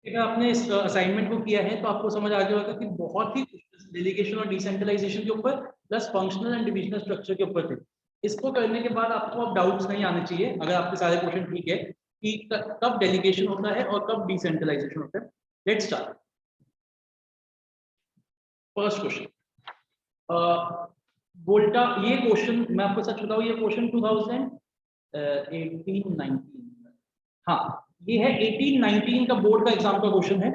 अगर आपने इस असाइनमेंट को किया है तो आपको समझ आ गया होगा कि बहुत ही डेलीगेशन और डिसेंट्रलाइजेशन के ऊपर plus functional and divisional structure के ऊपर थे। इसको करने के बाद आपको अब डाउट्स नहीं आने चाहिए, अगर आपके सारे क्वेश्चन ठीक है कि कब डेलीगेशन होता है और कब डिसेंट्रलाइजेशन होता है। Let's start. फर्स्ट क्वेश्चन, वोल्टा, ये क्वेश्चन मैं आपको सच बताऊं, ये क्वेश्चन 2018-19, हाँ ये है 18-19 का बोर्ड का एग्जाम का क्वेश्चन है।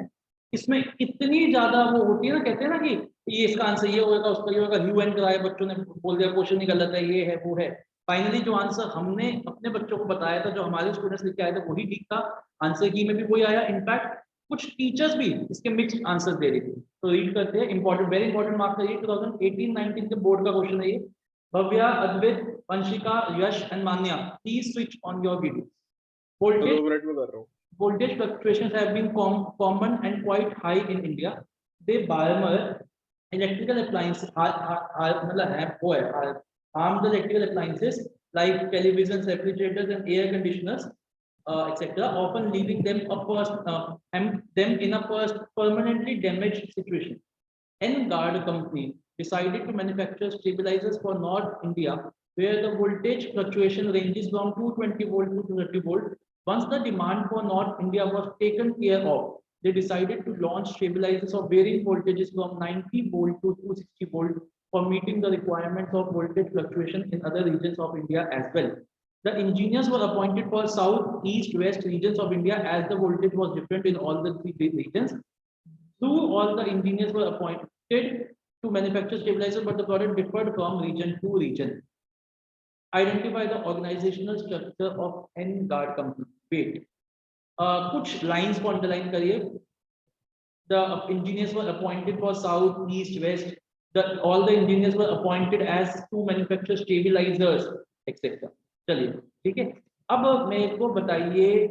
इसमें इतनी ज्यादा वो होती है ना, कहते हैं ना कि ये इसका आंसर ये होगा, उसका ये होगा, ह्यू एंड कराया, बच्चों ने बोल दिया क्वेश्चन ही गलत है, ये है वो है। फाइनली जो आंसर हमने अपने बच्चों को बताया था, जो हमारे स्टूडेंट्स लिख के आए थे, वही ठीक था। आंसर की में भी वही आया। इनफैक्ट कुछ टीचर्स भी इसके मिक्स्ड आंसर दे रही थी। तो रीड करते हैं, इंपॉर्टेंट, वेरी इंपॉर्टेंट मार्क करिए। 2018-19 के बोर्ड का क्वेश्चन है ये। Bhavya, Advit, Vanshika, Yash and Manya, please switch on your video. voltage 2 minute में कर रहा हूँ। Voltage fluctuations have been common and quite high in India. They Barmer electrical appliances harm the electrical appliances like televisions, refrigerators, and air conditioners, etc., often leaving them in a permanently damaged situation. N-Guard company decided to manufacture stabilizers for North India, where the voltage fluctuation ranges from 220 volt to 230 volt. Once the demand for North India was taken care of, they decided to launch stabilizers of varying voltages from 90 volt to 260 volt for meeting the requirements of voltage fluctuation in other regions of India as well. The engineers were appointed for south, east, west regions of India, as the voltage was different in all the three regions. Through all the engineers were appointed to manufacture stabilizer, but the product differed from region to region. Identify the organizational structure of N-Guard company. Wait, कुछ lines को underline करिए. The engineers were appointed for south, east, west. All the engineers were appointed as to manufacture stabilizers, etc. चलिए ठीक है। अब मेरे को बताइए,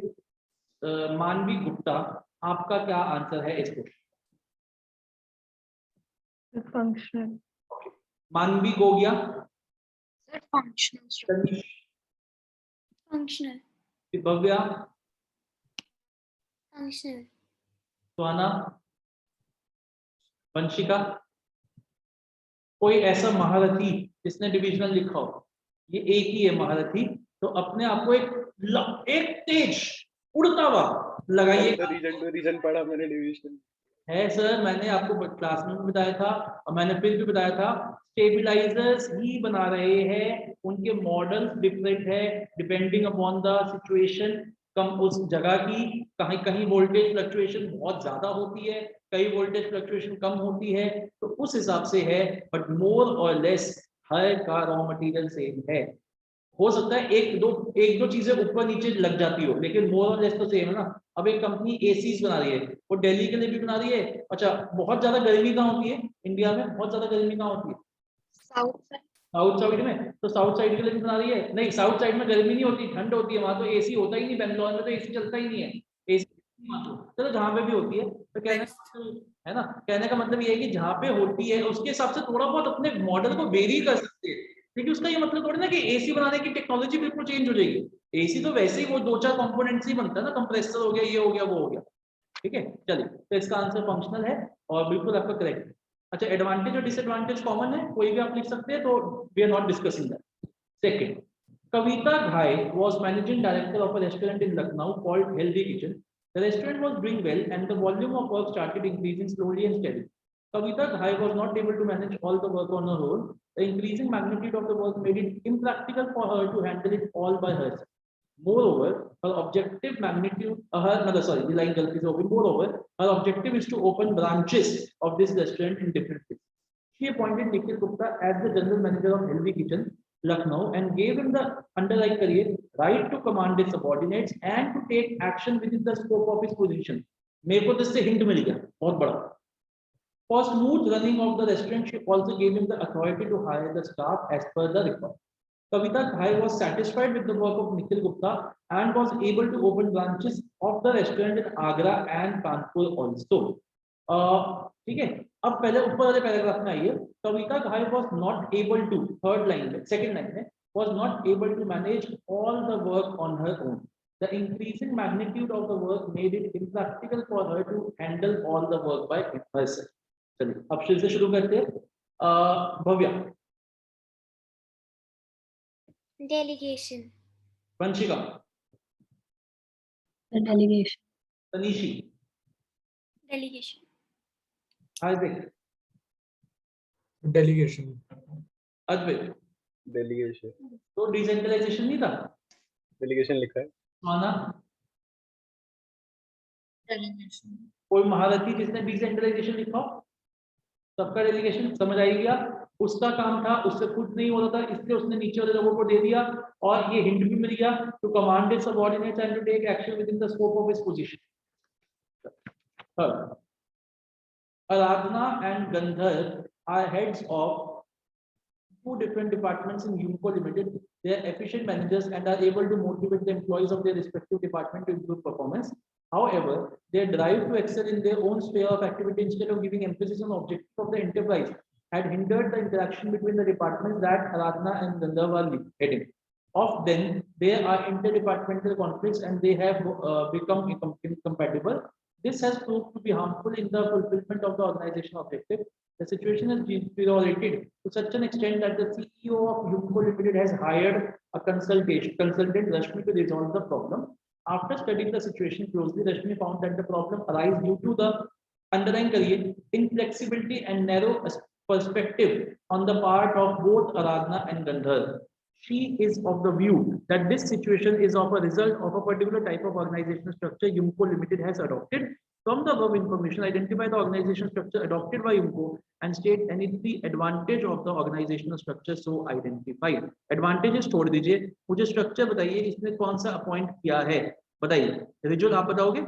मानवी गुप्ता, आपका क्या आंसर है इस क्वेश्चन? फंक्शनल। मानवी हो गया sir functional. Functional. Bhavya, functional. Suhana, Vanshika, कोई ऐसा महारथी जिसने डिविजनल लिखा हो? ये एक ही है महारथी, तो अपने आप को एक तेज उड़ता हुआ लगाइए। रीजन पढ़ा मैंने, डिविजन है सर, मैंने आपको क्लास में भी बताया था और मैंने फिर भी बताया था, स्टेबिलाइजर्स ही बना रहे हैं, उनके मॉडल्स डिफरेंट है डिपेंडिंग अपॉन द सिचुएशन। कम उस जगह की, कहीं कहीं वोल्टेज फ्लक्चुएशन बहुत ज्यादा होती है, कई वोल्टेज फ्लक्चुएशन कम होती है, तो उस हिसाब से है। बट मोर और लेस हर का रॉ मटेरियल सेम है। हो सकता है एक दो चीजें ऊपर नीचे लग जाती हो, लेकिन मोर और लेस तो सेम है ना। अब एक कंपनी एसीज बना रही है, वो दिल्ली के लिए भी बना रही है। अच्छा, बहुत ज्यादा गर्मी कहाँ होती है इंडिया में? बहुत ज्यादा गर्मी कहाँ होती है? साउथ साइड में। तो साउथ साइड के लिए भी बना रही है? नहीं, साउथ साइड में गर्मी नहीं होती, ठंड होती है, वहां तो एसी होता ही नहीं। बेंगलोर में तो एसी चलता ही नहीं है। एसी चलो जहाँ पे भी होती है, तो कहने का मतलब है ना, कहने का मतलब ये है कि जहाँ पे होती है उसके हिसाब से थोड़ा बहुत अपने मॉडल को वेरी कर सकते हैं। लेकिन उसका ये मतलब थोड़ी ना कि एसी बनाने की टेक्नोलॉजी बिल्कुल चेंज हो जाएगी। एसी तो वैसे ही वो 2-4 कंपोनेंट्स ही बनता है ना, कंप्रेसर हो गया, ये हो गया, वो हो गया। ठीक है, चलिए, तो इसका आंसर फंक्शनल है और बिल्कुल आपका करेक्ट है। अच्छा, एडवांटेज और डिसएडवांटेज कॉमन है, कोई भी आप लिख सकते हैं, तो we are not discussing that. Second, Kavita Ghai was managing director of a restaurant in Lucknow called Healthy Kitchen. The restaurant was doing well and the volume of work started increasing slowly and steadily. Kavita Ghai was not able to manage all the work on her own. The increasing magnitude of the work made it impractical for her to handle it all by herself. Moreover, her objective is to open branches of this restaurant in different places. She appointed Nikhil Gupta as the general manager of Healthy Kitchen, Lucknow, and gave him the underlying career right to command his subordinates and to take action within the scope of his position. मेरे को तो इससे hint मिल गया बहुत बड़ा। For smooth running of the restaurant, she also gave him the authority to hire the staff as per the requirement. Kavita Ghai was satisfied with the work of Nikhil Gupta and was able to open branches of the restaurant in Agra and Kanpur also. ठीक है, अब पहले ऊपर वाले paragraph में आइए। कविता घाई was not able to, third line में, सेकंड लाइन में, was not able to manage all the work on her own. The increasing magnitude of the work made it impractical for her to handle all the work by herself. चलिए अब फिर से शुरू करते हैं. Bhavya. Delegation. Vanshika. Delegation. तनीशी. Delegation. हार्दिक. Delegation. अद्वैत. Delegation. तो decentralisation नहीं था. डेलीगेशन लिखा है. माना. Delegation. कोई महारथी जिसने डिसेंट्रलाइजेशन लिखा हो, सबका डेलीगेशन समझ आई गया. उसका काम था, उससे खुद नहीं होता था, इसलिए उसने नीचे वाले लोगों को दे दिया और ये हिंट भी मिल गया to command his subordinates and to take action within the scope of his position. Aradhana and Gandharv are heads of two different departments in Yumko Limited. They are efficient managers and are able to motivate the employees of their respective department to improve performance. However, their drive to excel in their own sphere of activity instead of giving emphasis on objectives of the enterprise had hindered the interaction between the departments that Aradhana and Gandharv are heading. Often, there are interdepartmental conflicts and they have become incompatible. This has proved to be harmful in the fulfillment of the organizational objective. The situation has deteriorated to such an extent that the CEO of Yumko Limited has hired a consultant, Rashmi, to resolve the problem. After studying the situation closely, Rashmi found that the problem arises due to the underlying inflexibility and narrow perspective on the part of both Aradhana and Gandharv. She is of the view that this situation is of a result of a particular type of organizational structure Yumko Limited has adopted. From the above information, identify the organizational structure adopted by Yumko and state any three advantage of the organizational structure so identified. Advantages छोड़ दीजिए, मुझे structure बताइए, इसने कौन सा appoint किया है, बताइए. रिजुअल आप बताओगे?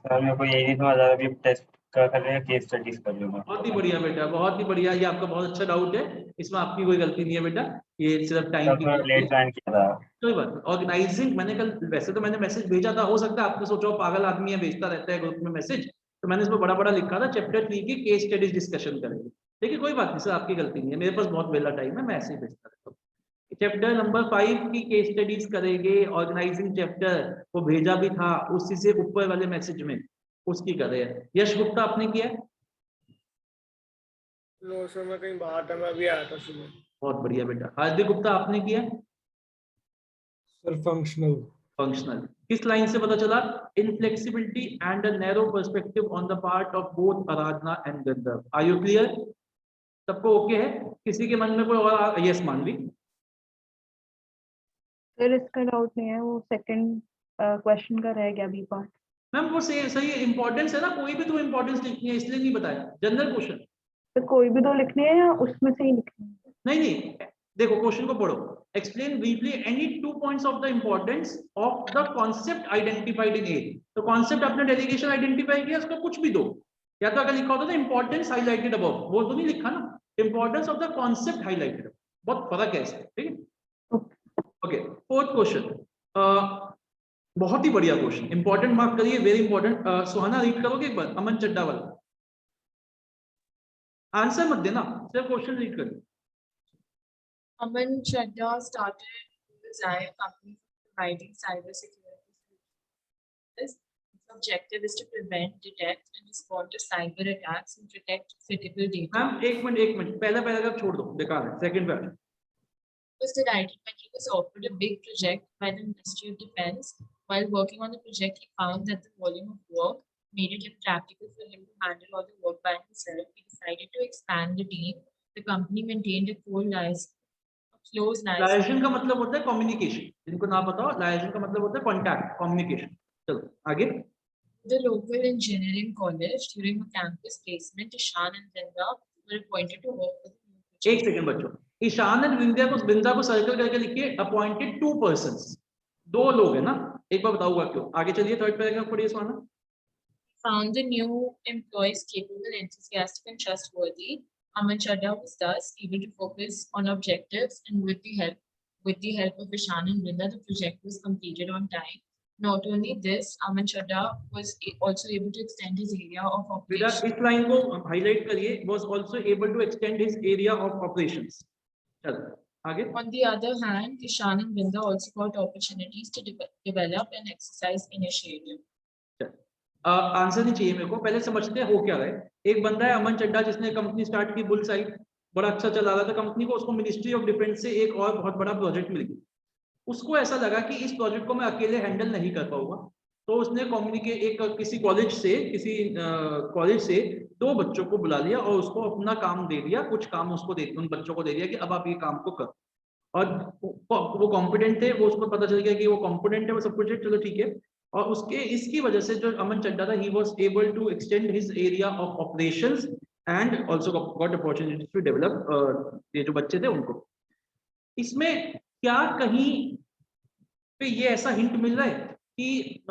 सर मेरे को यही नहीं समझ आ रहा, अभी टेस्ट का कर रहे हैं, केस स्टडीज कर लूंगा. बहुत ही बढ़िया बेटा, बहुत ही बढ़िया. ये आपका बहुत अच्छा डाउट है, इसमें आपकी कोई गलती नहीं है बेटा, ये सिर्फ टाइम की लेट ज्वाइन किया था. कोई बात. ऑर्गेनाइजिंग मैंने कल, वैसे तो मैंने मैसेज भेजा था, हो सकता है आपने सोचा पागल आदमी है, भेजता रहता है ग्रुप में मैसेज, तो मैंने इसमें बड़ा बड़ा लिखा था चैप्टर 3 की केस स्टडीज डिस्कशन करेंगे. देखिए कोई बात नहीं सर, आपकी गलती नहीं है, मेरे पास बहुत वेला टाइम है, मैं ऐसे ही भेजता रहता हूँ. चैप्टर नंबर 5 की केस स्टडीज करेंगे, ऑर्गेनाइजिंग चैप्टर वो भेजा भी था, उसी से ऊपर वाले मैसेज में उसकी कर रहे हैं. यश गुप्ता आपने किया है? नो सर, मैं कहीं बाहर था, मैं अभी आया था सुबह. बहुत बढ़िया बेटा. हार्दिक गुप्ता आपने किया है? Sir functional. फंक्शनल किस लाइन से पता चला? Inflexibility and a narrow perspective on the part of both Aradhana and Gandharv. Are you clear? सबको ओके है? किसी के मन में कोई और? यस मानवी. सर इसका डाउट नहीं है, वो सेकंड क्वेश्चन का रह गया बी पार्ट. मैम वो सही इंपॉर्टेंस है ना, कोई भी तो इंपॉर्टेंस लिखनी है, इसलिए नहीं बताया. General question. तो कोई भी दो लिखने हैं या उसमें से ही लिखने हैं? नहीं, देखो क्वेश्चन को पढ़ो. Explain briefly any 2 points of the importance of the concept identified in A. तो कॉन्सेप्ट आपने डेलीगेशन आइडेंटिफाई किया, उसको कुछ भी दो. या तो अगर लिखा होता है इंपॉर्टेंस हाईलाइटेड अबव, वो तो नहीं लिखा ना, importance of the concept highlighted. बहुत फर्क है इसमें, ठीक है. ओके, फोर्थ क्वेश्चन, बहुत ही बढ़िया क्वेश्चन, इंपॉर्टेंट मार्क करिए, वेरी इंपॉर्टेंट. सुहाना रीड करोगे एक बार, अमन चड्डा वाला. आंसर मत देना, सिर्फ क्वेश्चन रीड करिए. Aman Chadha started the Zaya company for providing cybersecurity solutions. Its objective is to prevent, detect, and respond to cyber attacks and protect critical data. Ma'am एक minute, पहला paragraph छोड़ दो, बेकार है. Second paragraph. Was delighted when he was offered a big project by the Ministry of Defence. While working on the project, he found that the volume of work made it impractical for him to handle all the work by himself. He decided to expand the team. The company maintained a close liaison. लाइजेशन का मतलब होता है communication. जिनको ना पता हो, लाइजेशन का मतलब होता है कॉन्टैक्ट, कम्युनिकेशन. चलो आगे. The local engineering college during a campus placement, Ishan and Vrinda were appointed to work with the new project. एक सेकंड बच्चों, ईशान एंड विंध्या को सर्कल करके लिखिए. अपॉइंटेड 2 पर्संस, 2 लोग है ना. एक बार बताऊंगा क्यों. आगे चलिए, थर्ड पैराग्राफ पढ़िए सुहाना. Found the new employees capable, enthusiastic, and trustworthy. Aman Chadha was thus able to focus on objectives, and with the help of Ishan and Vrinda, the project was completed on time. Not only this, Aman Chadha was also able to extend his area of बेटा operation. इस line को highlight करिए. was also able to extend his area of operations. चलो आगे On the other hand, Ishan and Vrinda also got opportunities to develop and exercise initiative. Answer नहीं चाहिए मेरे को, पहले समझते हैं हो क्या रहा है। एक बंदा है अमन चड्डा जिसने कंपनी स्टार्ट की बुल साइड, बड़ा अच्छा चला रहा था कंपनी को, उसको मिनिस्ट्री ऑफ डिफेंस से एक और बहुत बड़ा प्रोजेक्ट मिल गया। उसको ऐसा लगा कि इस प्रोजेक्ट को मैं अकेले हैंडल नहीं कर पाऊंगा, तो उसने किसी कॉलेज से 2 बच्चों को बुला लिया और उसको अपना काम दे दिया, कुछ काम उसको उन बच्चों को दे दिया कि अब आप ये काम को कर। और वो कॉम्पिटेंट थे, वो उसको पता चल गया कि वो कॉम्पिटेंट है, वो सब कुछ है, चलो ठीक है। और इसकी वजह से जो अमन चड्डा था, he was able to extend his area of operations and also got opportunity to develop ये जो बच्चे थे उनको। इसमें क्या कहीं पे ये ऐसा हिंट मिल रहा है कि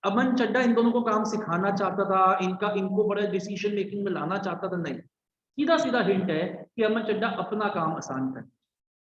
अमन चड्डा इन दोनों को काम सिखाना चाहता था, इनको बड़े डिसीजन मेकिंग में लाना चाहता था? नहीं, सीधा सीधा हिंट है कि अमन चड्डा अपना काम आसान कर,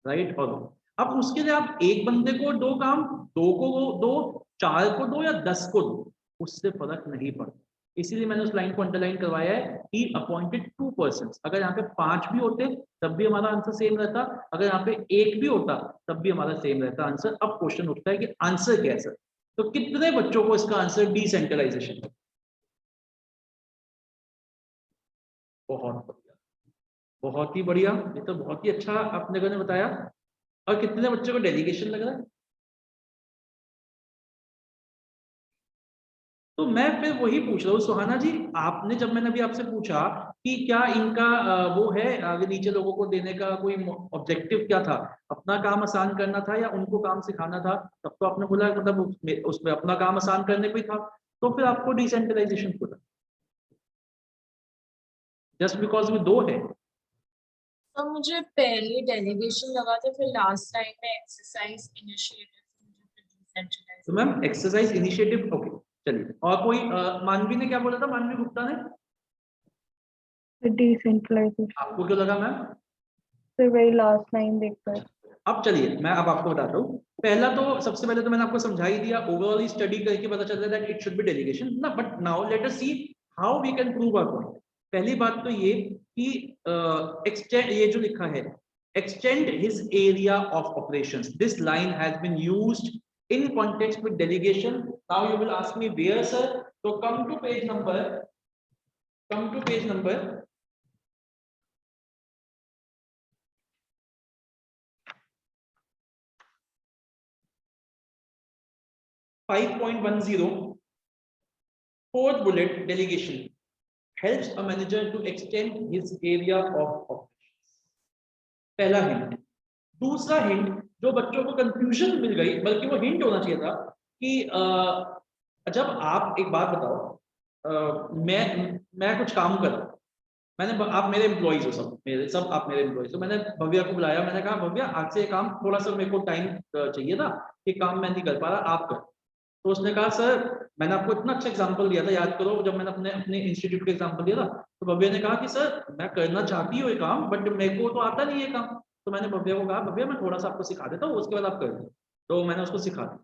राइट। और अब उसके लिए आप एक बंदे को 2 काम, 2 को दो, 4 को दो या 10 को दो, उससे फर्क नहीं पड़ता। इसीलिए मैंने उस लाइन को अंडरलाइन करवाया है, ही अपॉइंटेड 2 पर्सन्स। अगर यहाँ पे 5 भी होते तब भी हमारा आंसर सेम रहता, अगर यहाँ पे 1 भी होता तब भी हमारा सेम रहता आंसर। अब क्वेश्चन उठता है कि आंसर क्या है सर, तो कितने बच्चों को इसका आंसर डिसेंट्रलाइजेशन है? बहुत बढ़िया, बहुत ही बढ़िया, ये तो बहुत ही अच्छा आपने ने बताया। और कितने बच्चों को डेलीगेशन लग रहा है? तो मैं फिर वही पूछ रहा हूँ सुहाना जी, आपने जब मैंने अभी आपसे पूछा कि क्या इनका वो है आगे नीचे लोगों को देने का कोई ऑब्जेक्टिव क्या था, अपना काम आसान करना था या उनको काम सिखाना था, तब तो आपने बोला मतलब उसमें अपना काम आसान करने पे था, तो फिर आपको डिसेंट्रलाइजेशन क्यों था? जस्ट बिकॉज में 2 है। तो मुझे पहले डेलीगेशन लगा था, फिर लास्ट टाइम में एक्सरसाइज इनिशिएटिव। तो मैम एक्सरसाइज इनिशिएटिव, ओके चलिए। और कोई मानवी ने क्या बोला था, मानवी गुप्ता ने? डिसेंट्रलाइजेशन। आपको क्यों लगा मैम? फिर वही लास्ट लाइन देखकर। अब चलिए मैं अब आपको बताता हूँ। पहला तो सबसे पहले तो मैंने आपको समझा ही दिया, ओवरऑल स्टडी करके पता चल रहा है that it should be delegation ना, but now let us see how we can prove our point. पहली बात तो ये कि एक्सटेंड, ये जो लिखा है extend his area of operations, this line has been used in context with delegation. Now you will ask me where sir, so come to page number 5.10, fourth bullet, delegation helps a manager to extend his area of operations. पहला hint. दूसरा hint जो बच्चों को confusion मिल गई, बल्कि वो hint होना चाहिए था कि जब आप एक बात बताओ, मैं कुछ काम कर रहा हूं, मैंने आप मेरे एम्प्लॉइज हो, सब आप मेरे एम्प्लॉइज हो, मैंने भव्या को बुलाया, मैंने कहा भव्या आज से ये काम थोड़ा सा मेरे को टाइम चाहिए था, ये काम मैं नहीं कर पा रहा, आप कर। तो उसने कहा सर, मैंने आपको इतना अच्छा एग्जांपल दिया था, याद करो जब मैंने अपने इंस्टीट्यूट का एग्जांपल दिया था, तो भव्या ने कहा कि सर मैं करना चाहती हूँ ये काम, बट मेरे को तो आता नहीं है काम। तो मैंने भव्या को कहा भव्या मैं थोड़ा सा आपको सिखा देता हूँ, उसके बाद आप कर दो। तो मैंने उसको सिखा दिया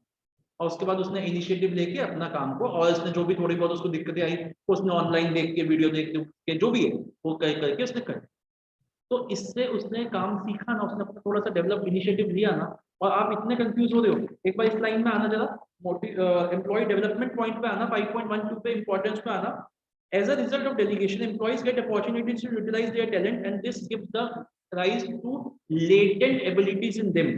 और उसके बाद उसने इनिशिएटिव लेके अपना काम को, और उसने जो भी थोड़ी बहुत उसको दिक्कतें आई उसने ऑनलाइन देख के, वीडियो देख के, जो भी है वो करके उसने कर। तो इससे उसने काम सीखा ना, उसने थोड़ा सा डेवलप इनिशिएटिव लिया ना। और आप इतने कंफ्यूज हो रहे हो, एक बार इस लाइन में आना जरा, एम्प्लॉय डेवलपमेंट पॉइंट पे आना, 5.12 पे इंपॉर्टेंस पे आना। As a result of delegation, employees get opportunities to utilize their talent, and this gives the rise to latent abilities in them.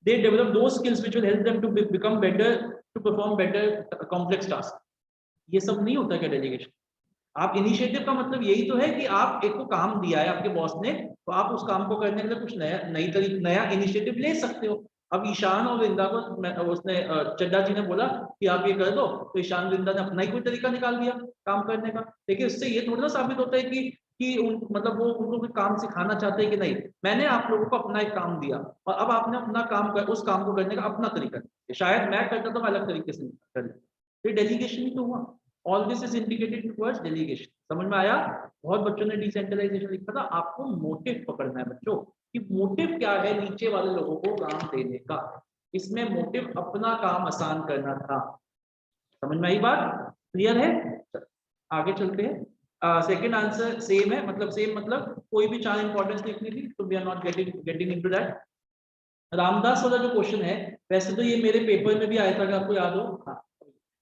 They develop those skills which will help them to become better, to perform better complex tasks. ये सब नहीं होता क्या delegation? आप initiative का मतलब यही तो है कि आप एक को काम दिया है आपके बॉस ने, तो आप उस काम को करने के लिए कुछ नया इनिशिएटिव ले सकते हो। अब ईशान और वृंदा को उसने चड्डा जी ने बोला कि आप ये कर दो, तो ईशान वृंदा ने अपना ही कोई तरीका निकाल दिया काम करने का। देखिए इससे ये थोड़ा ना साबित होता है कि मतलब वो उनको कोई काम सिखाना चाहते हैं कि नहीं, मैंने आप लोगों को अपना एक काम दिया और अब आपने अपना काम उस काम को करने का अपना तरीका, शायद मैं करता तो अलग तरीके से कर, ये डेलीगेशन ही तो हुआ। All this is indicated towards delegation. समझ में आया? बहुत बच्चों ने डिसेंट्रलाइजेशन लिखा था, आपको मोटिव पकड़ना है बच्चों कि मोटिव क्या है नीचे वाले लोगों को काम देने का। इसमें मोटिव अपना काम आसान करना था। समझ में आई बात? क्लियर है? आगे चलते हैं। सेकंड आंसर सेम है, मतलब सेम मतलब कोई भी 4 इंपॉर्टेंस लिखनी थी, तो we are not getting into that. Ramdas वाला जो क्वेश्चन है, वैसे तो ये मेरे पेपर में भी आया था, अगर आपको याद हो। हाँ,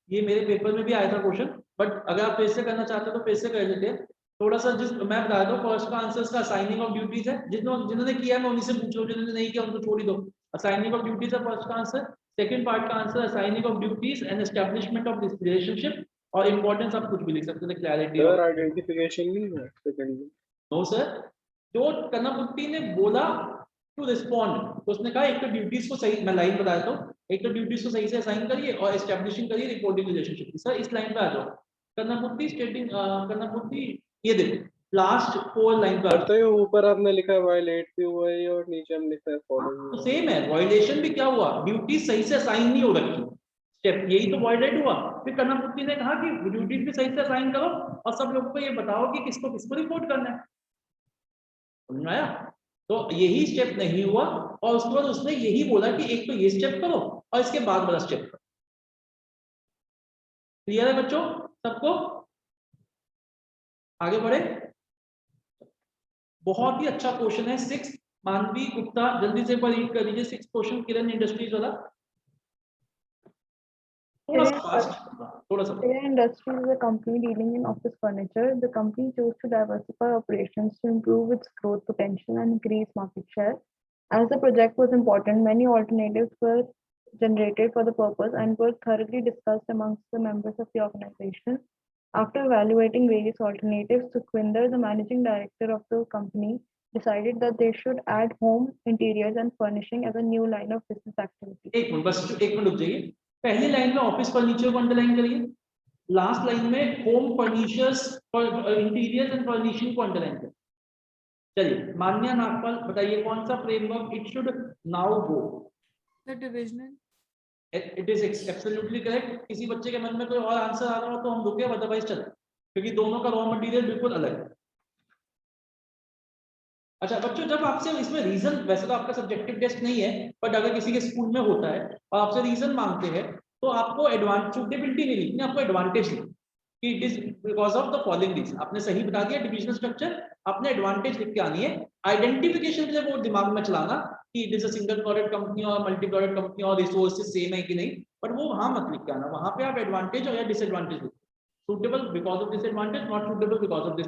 ये मेरे पेपर में भी आया था क्वेश्चन, बट अगर आप फिर से करना चाहते हो तो फिर से कर लेते हैं। थोड़ा सा जिस मैं बता दूं, फर्स्ट का आंसर का असाइनिंग ऑफ ड्यूटीज है, जिन्होंने किया है मैं उन्हीं से पूछ लो, जिन्होंने नहीं किया उनको छोड़ ही दो। असाइनिंग ऑफ ड्यूटीज है फर्स्ट का आंसर। सेकंड पार्ट का answer assigning of duties and establishment of this relationship, और इंपॉर्टेंस आप कुछ भी लिख सकते थे, क्लैरिटी सर ऑफ। आइडेंटिफिकेशन नहीं है सेकंड में। नो सर, जो कनकपुट्टी ने बोला टू रिस्पॉन्ड, तो उसने कहा एक तो ड्यूटीज को सही, मैं लाइन बताया तो, एक तो ड्यूटीज को सही से असाइन करिए और एस्टैब्लिशिंग करिए रिपोर्टिंग रिलेशनशिप। सर इस लाइन पे आ जाओ, कनकपुट्टी स्टेटिंग, कनकपुट्टी ये देखो लास्ट 4 लाइन पे आ सर जाओ। तो ये ऊपर आपने लिखा है वायलेट भी हुआ है और नीचे हमने लिखा है फॉलो भी तो हुआ सेम है, वायलेशन भी क्या हुआ, ड्यूटी सही से असाइन नहीं हो रखी, स्टेप यही तो वायलेट हुआ। फिर कनकपुट्टी ने कहा कि ड्यूटीज भी सही से असाइन करो और सब लोगों को ये बताओ कि किसको किसको रिपोर्ट करना है। समझ में आया? तो यही स्टेप नहीं हुआ, और उसके बाद उसने यही बोला कि एक तो ये स्टेप करो और इसके बाद वाला स्टेप करो। क्लियर है बच्चों सबको? आगे बढ़े। बहुत ही अच्छा क्वेश्चन है 6, मानवी गुप्ता, जल्दी से एक बार रीड कर लीजिए 6 क्वेश्चन, किरण इंडस्ट्रीज वाला। थोड़ा सा फास्ट, थोड़ा सा। Kiran Industries is a company dealing in office furniture. The company chose to diversify operations to improve its growth potential and increase market share. As the project was important, many alternatives were generated for the purpose and were thoroughly discussed amongst the members of the organization. After evaluating various alternatives, Sukhwinder, the managing director of the company, decided that they should add home interiors and furnishing as a new line of business activity. एक minute बस, एक minute रुक जाइए। पहली line में office furniture को underline करिए, last line में home furnitures interiors and furnishing को अंडरलाइन करिए। चलिए मान्या नागपाल बताइए कौन सा framework it should now go? The divisional. It is absolutely correct. किसी बच्चे के मन में कोई और आंसर आ रहा हो तो हम रुके, अदरवाइज चले, क्योंकि दोनों का रॉ मटेरियल बिल्कुल अलग है। अच्छा बच्चों, जब आपसे इसमें रीजन, वैसे तो आपका सब्जेक्टिव टेस्ट नहीं है, बट अगर किसी के स्कूल में होता है और आपसे रीजन मांगते हैं तो आपको एडवांस सूटेबिलिटी नहीं लिखनी, आपको एडवांटेज लिखनी कि it is because of the following reason. आपने सही बता दिया डिविजनल स्ट्रक्चर, आपने एडवांटेज लिख के आनी है। आइडेंटिफिकेशन के लिए वो दिमाग में चलाना कि it is a single product company और मल्टी प्रोडक्ट कंपनी और रिसोर्सेज सेम है कि नहीं, बट वो वहां मत लिख के आना, वहां पे आप एडवांटेज और या डिसएडवांटेज लिखो। Suitable because of disadvantage, not suitable because of this.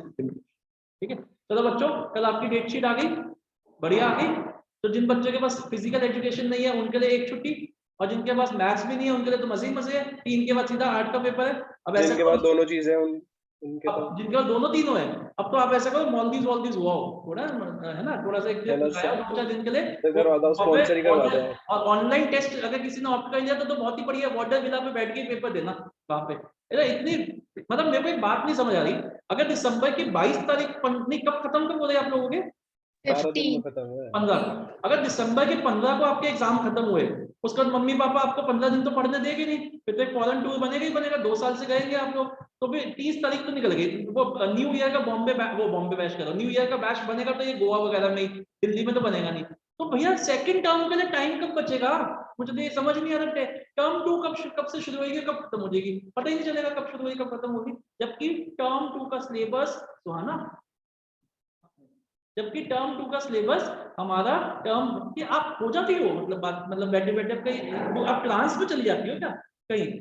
ठीक है, चलो बच्चों, कल आपकी डेट शीट आ गई, बढ़िया आ गई। तो जिन बच्चों के पास फिजिकल एजुकेशन नहीं है उनके लिए एक छुट्टी, और जिनके पास मैथ्स भी नहीं है उनके लिए तो मजे ही मजे है। 3 के बाद सीधा 8 का पेपर है। अब ऐसा जिनके पास दोनों चीजें उनके अब पास जिनके पास दोनों तीनों है, अब तो आप ऐसा करो मॉलदीव वॉलदीव हुआ हो थोड़ा, है ना, थोड़ा सा एक है ना ट्रिप लगाया 2-4 दिन के लिए। सर, करवा दो, स्पॉन्सर ही करवा दो आप। और ऑनलाइन टेस्ट अगर किसी ने ऑप्ट कर लिया तो बहुत ही बढ़िया, वाटर विला पे बैठ के पेपर देना वहां पे। अरे इतनी, मतलब मेरे को एक बात नहीं समझ आ रही, अगर दिसंबर की 22 तारीख नहीं, कब खत्म कर बोले आप लोगों के? 12 दिन में खत्म हुआ है। 15। अगर दिसंबर के 15 को आपके एग्जाम खत्म हुए, उसके बाद मम्मी पापा आपको 15 दिन तो पढ़ने देंगे नहीं, फिर तो एक फॉरेन टूर बनेगा ही बनेगा, 2 साल से गएंगे आप लोग, तो फिर 30 तारीख तो निकल गई। वो न्यू ईयर का बॉम्बे बैश करो, न्यू ईयर का बैश बनेगा तो ये गोवा वगैरह में ही, दिल्ली में तो बनेगा नहीं। तो भैया सेकंड टर्म के लिए टाइम कब बचेगा? मुझे तो ये समझ नहीं आ रहा, टर्म 2 कब से शुरू होगी, कब खत्म हो जाएगी, पता ही नहीं चलेगा कब शुरू होगी कब खत्म होगी। जबकि टर्म 2 का सिलेबस सुहाना, जबकि टर्म 2 का सिलेबस हमारा टर्म कि आप हो जाती हो, मतलब बैठे बैठे कहीं आप क्लास में चली जाती हो क्या कहीं?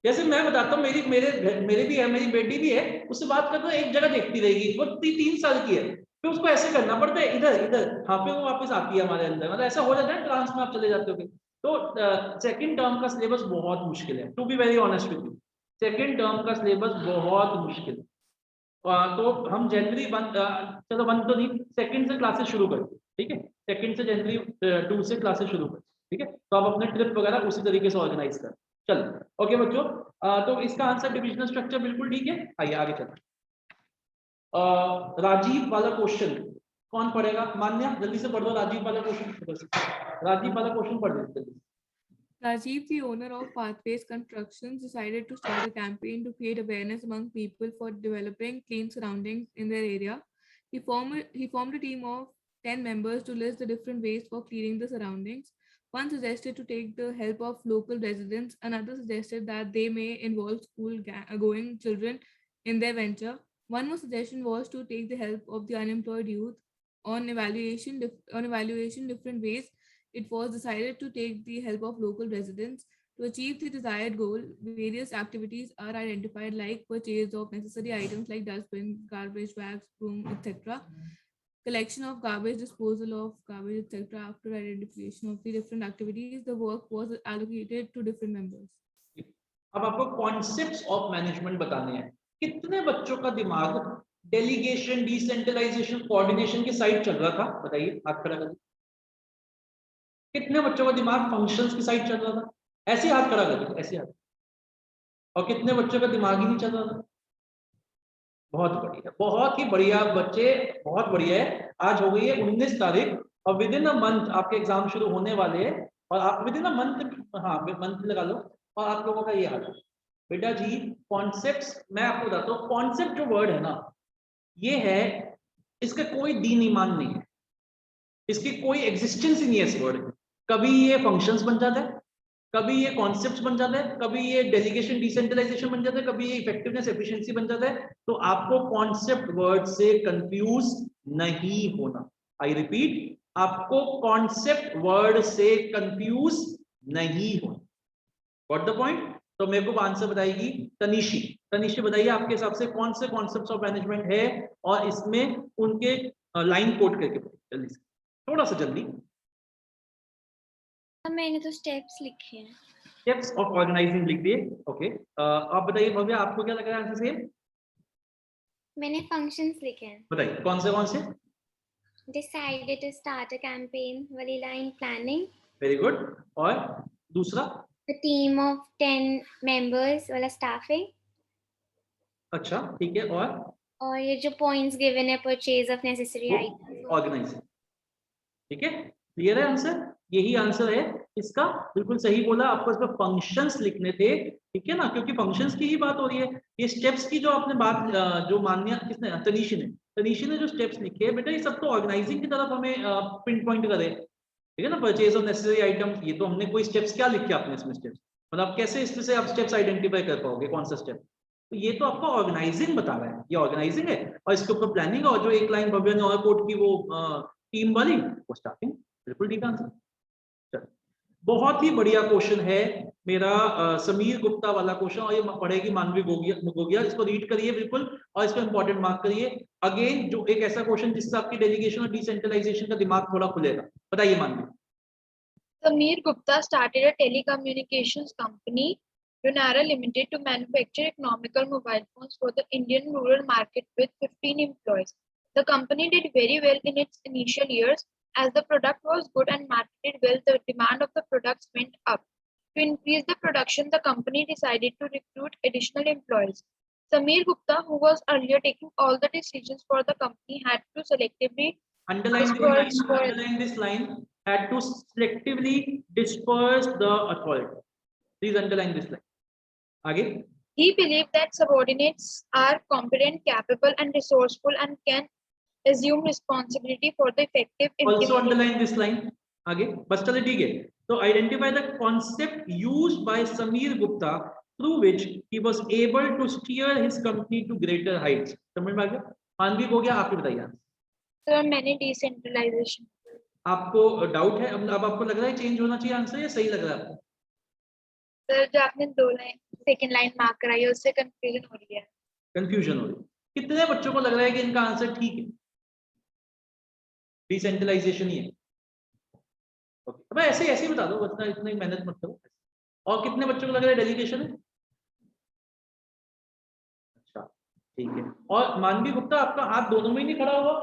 जैसे मैं बताता हूँ, मेरे भी है, मेरी बेटी भी है, उससे बात करता हूँ एक जगह देखती रहेगी, वो 3 साल की है, फिर उसको ऐसे करना पड़ता है इधर इधर, हाँ पे वो वापस आती है हमारे अंदर, मतलब ऐसा हो जाता है क्लास में आप चले जाते हो। तो सेकंड टर्म का सिलेबस बहुत मुश्किल है, to be very honest with you, second term का सिलेबस बहुत मुश्किल है। तो हम जनवरी 1, चलो 1 तो नहीं, सेकंड से क्लासेस शुरू करते, ठीक है, सेकंड से जनवरी 2 से क्लासेस शुरू करते, ठीक है। तो आप अपने ट्रिप वगैरह उसी तरीके से ऑर्गेनाइज करें। चलो ओके बच्चों, तो इसका आंसर डिविजनल स्ट्रक्चर बिल्कुल ठीक है। आइए आगे चलते। राजीव वाला क्वेश्चन कौन पढ़ेगा? मान्या जल्दी से पढ़ दो राजीव वाला क्वेश्चन, राजीव वाला क्वेश्चन पढ़ दो जल्दी। Rajiv, the owner of Pathways Constructions, decided to start a campaign to create awareness among people for developing clean surroundings in their area. He formed a team of 10 members to list the different ways for cleaning the surroundings. One suggested to take the help of local residents. Another suggested that they may involve school-going children in their venture. One more suggestion was to take the help of the unemployed youth. On evaluation different ways it was decided to take the help of local residents. To achieve the desired goal, various activities are identified like purchase of necessary items like dustbin, garbage bags, broom, etc. Collection of garbage, disposal of garbage, etc. After identification of the different activities, the work was allocated to different members. अब आपको concepts of management बताने हैं। कितने बच्चों का दिमाग delegation, decentralisation, coordination की side चल रहा था? बताइए, हाथ खड़ा करिए। कितने बच्चों का दिमाग फंक्शंस की साइड चल रहा था? ऐसे हाथ खड़ा करिए, ऐसे हाथ। और कितने बच्चों का दिमाग ही नहीं चल रहा था? बहुत बढ़िया, बहुत ही बढ़िया बच्चे, बहुत बढ़िया है। आज हो गई है 19 तारीख और विद इन अ मंथ आपके एग्जाम शुरू होने वाले हैं और आप विद इन अ मंथ, हाँ मंथ लगा लो, और आप लोगों का ये हाल है। बेटा जी कॉन्सेप्ट्स मैं आपको बताता हूँ। कॉन्सेप्ट जो वर्ड है ना, ये है, इसका कोई दीन ईमान नहीं है, इसकी कोई एग्जिस्टेंस ही नहीं है इस वर्ड की। कभी ये फंक्शंस बन जाता है, कभी ये कॉन्सेप्ट्स बन जाता है, कभी ये डेलीगेशन डिसेंट्रलाइजेशन बन जाता है, कभी ये इफेक्टिवनेस एफिशिएंसी बन जाता है। तो आपको कॉन्सेप्ट वर्ड से कंफ्यूज नहीं होना। आई रिपीट, आपको कॉन्सेप्ट वर्ड से कंफ्यूज नहीं होना। Got the point? तो मेरे को आंसर बताएगी तनिशी। तनिशी बताइए आपके हिसाब से कौन से कॉन्सेप्ट्स ऑफ मैनेजमेंट है और इसमें उनके लाइन कोड करके जल्दी से, थोड़ा सा जल्दी। मैंने तो स्टेप्स लिखे हैं। स्टेप्स ऑफ ऑर्गेनाइजिंग लिख दिए, ओके। आप बताइए भव्य, आपको क्या लग रहा है आंसर सेम? मैंने फंक्शंस लिखे हैं। बताइए कौन से? Decided to start a campaign वाली लाइन प्लानिंग। Very good. और दूसरा? A team of 10 members वाला स्टाफिंग। अच्छा ठीक है। और ये जो पॉइंट्स गिवन है purchase of necessary items, organising. ठीक है, क्लियर है आंसर? यही आंसर है इसका, बिल्कुल सही बोला। आपको इसमें फंक्शंस लिखने थे, ठीक है ना, क्योंकि फंक्शंस की ही बात हो रही है। ये स्टेप्स की जो आपने बात जो मान्य किसने, तनीशी ने जो स्टेप्स लिखे बेटा, ये सब तो ऑर्गेनाइजिंग की तरफ हमें पिन पॉइंट करे, ठीक है ना। परचेज ऑफ नेसेसरी आइटम्स, ये तो हमने कोई स्टेप्स क्या लिखे आपने इसमें स्टेप्स, मतलब कैसे इसमें से आप स्टेप्स आइडेंटिफाई कर पाओगे कौन सा स्टेप? तो ये तो आपका ऑर्गेनाइजिंग बता रहा है, ये ऑर्गेनाइजिंग है। और इसके ऊपर प्लानिंग, और जो एक लाइन भव्य ने और कोड की वो टीम वाली, वो स्टार्टिंग। बिल्कुल ठीक आंसर। बहुत ही बढ़िया क्वेश्चन है मेरा समीर गुप्ता वाला क्वेश्चन, और ये पढ़ेगी मानवी गोगिया। इसको रीड करिए बिल्कुल और इसको इंपॉर्टेंट मार्क करिए। अगेन जो एक ऐसा क्वेश्चन जिससे आपकी डेलीगेशन और डिसेंट्रलाइजेशन का दिमाग थोड़ा खुलेगा। बताइए मानवी। Sameer Gupta started a telecommunications company, Lunara Limited, to manufacture economical mobile phones for the Indian rural market with 15 employees. The company did very well in its initial years. As the product was good and marketed well, the demand of the products went up. To increase the production, the company decided to recruit additional employees. Sameer Gupta, who was earlier taking all the decisions for the company, had to selectively underline this line, had to selectively disperse the authority. Please underline this line. Again. He believed that subordinates are competent, capable, and resourceful and can assume responsibility for the effective implementation. Also underline this line. Again, बस चले ठीक है। So identify the concept used by Sameer Gupta through which he was able to steer his company to greater heights. समझ में आ गया? मानवी हो गया, आपकी बताइए। Sir, मैंने decentralization. आपको डाउट है? अब आपको लग रहा है चेंज होना चाहिए आंसर, या सही लग रहा है आपको? सर जो आपने दो लाइन सेकंड लाइन मार्क कराई है उससे कंफ्यूजन हो रही है। कंफ्यूजन हो रही है। कितने बच्चों को लग रहा है कि इनका आंसर ठीक है, डिसेंट्रलाइजेशन ही है? ओके, अब ऐसे ऐसे ही बता दो, इतना इतनी मेहनत मत करो। और कितने बच्चों को लग रहा है डेलीगेशन है? अच्छा ठीक है। और मानवी गुप्ता, आपका हाथ दोनों में ही नहीं खड़ा हुआ,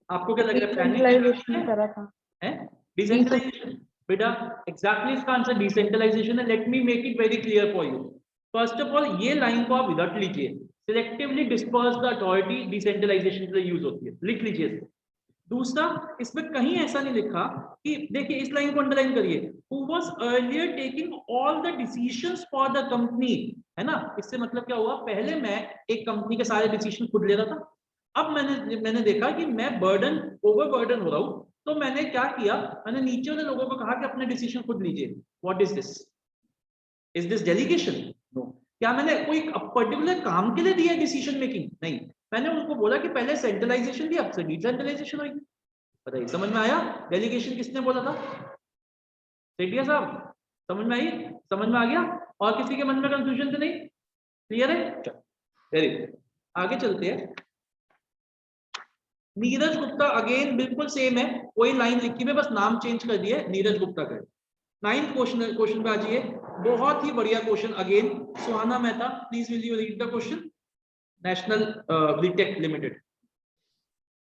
आपको क्या लग रहा है? डिसेंट्रलाइजेशन करा था है डिसेंट्रलाइजेशन? बेटा एग्जैक्टली इसका आंसर डिसेंट्रलाइजेशन है। Let me make it very clear for you. First of all ये लाइन को आप विदाउट लीजिए, selectively disperse the authority decentralisation के लिए यूज होती है, लिख लीजिए इसको। दूसरा, इसमें कहीं ऐसा नहीं लिखा कि, देखिए इस लाइन को अंडरलाइन करिए, who was earlier taking all the decisions for the company, है ना। इससे मतलब क्या हुआ, पहले मैं एक कंपनी के सारे डिसीजन खुद ले रहा था, अब मैंने देखा कि मैं ओवर बर्डन हो रहा हूं, तो मैंने क्या किया, मैंने नीचे वाले लोगों को कहा कि अपने डिसीजन खुद लीजिए। What is this? Is this delegation? No. क्या मैंने कोई पर्टिकुलर काम के लिए दिया डिसीजन मेकिंग? नहीं, मैंने उनको बोला कि पहले सेंट्रलाइजेशन दी, अब से डिसेंट्रलाइजेशन होगी। बताइए समझ में आया? डेलीगेशन किसने बोला था? सेठिया साहब, समझ में आई? समझ में आ गया? और किसी के मन में कंफ्यूजन तो नहीं? क्लियर है? चलो वेरी गुड, आगे चलते हैं। नीरज गुप्ता अगेन बिल्कुल सेम है, कोई लाइन लिखी है, बस नाम चेंज कर दिया, नीरज गुप्ता का। 9th क्वेश्चन पे आ जाइए, बहुत ही बढ़िया question again, Suhana Mehta, please will you read the question. National BTech limited,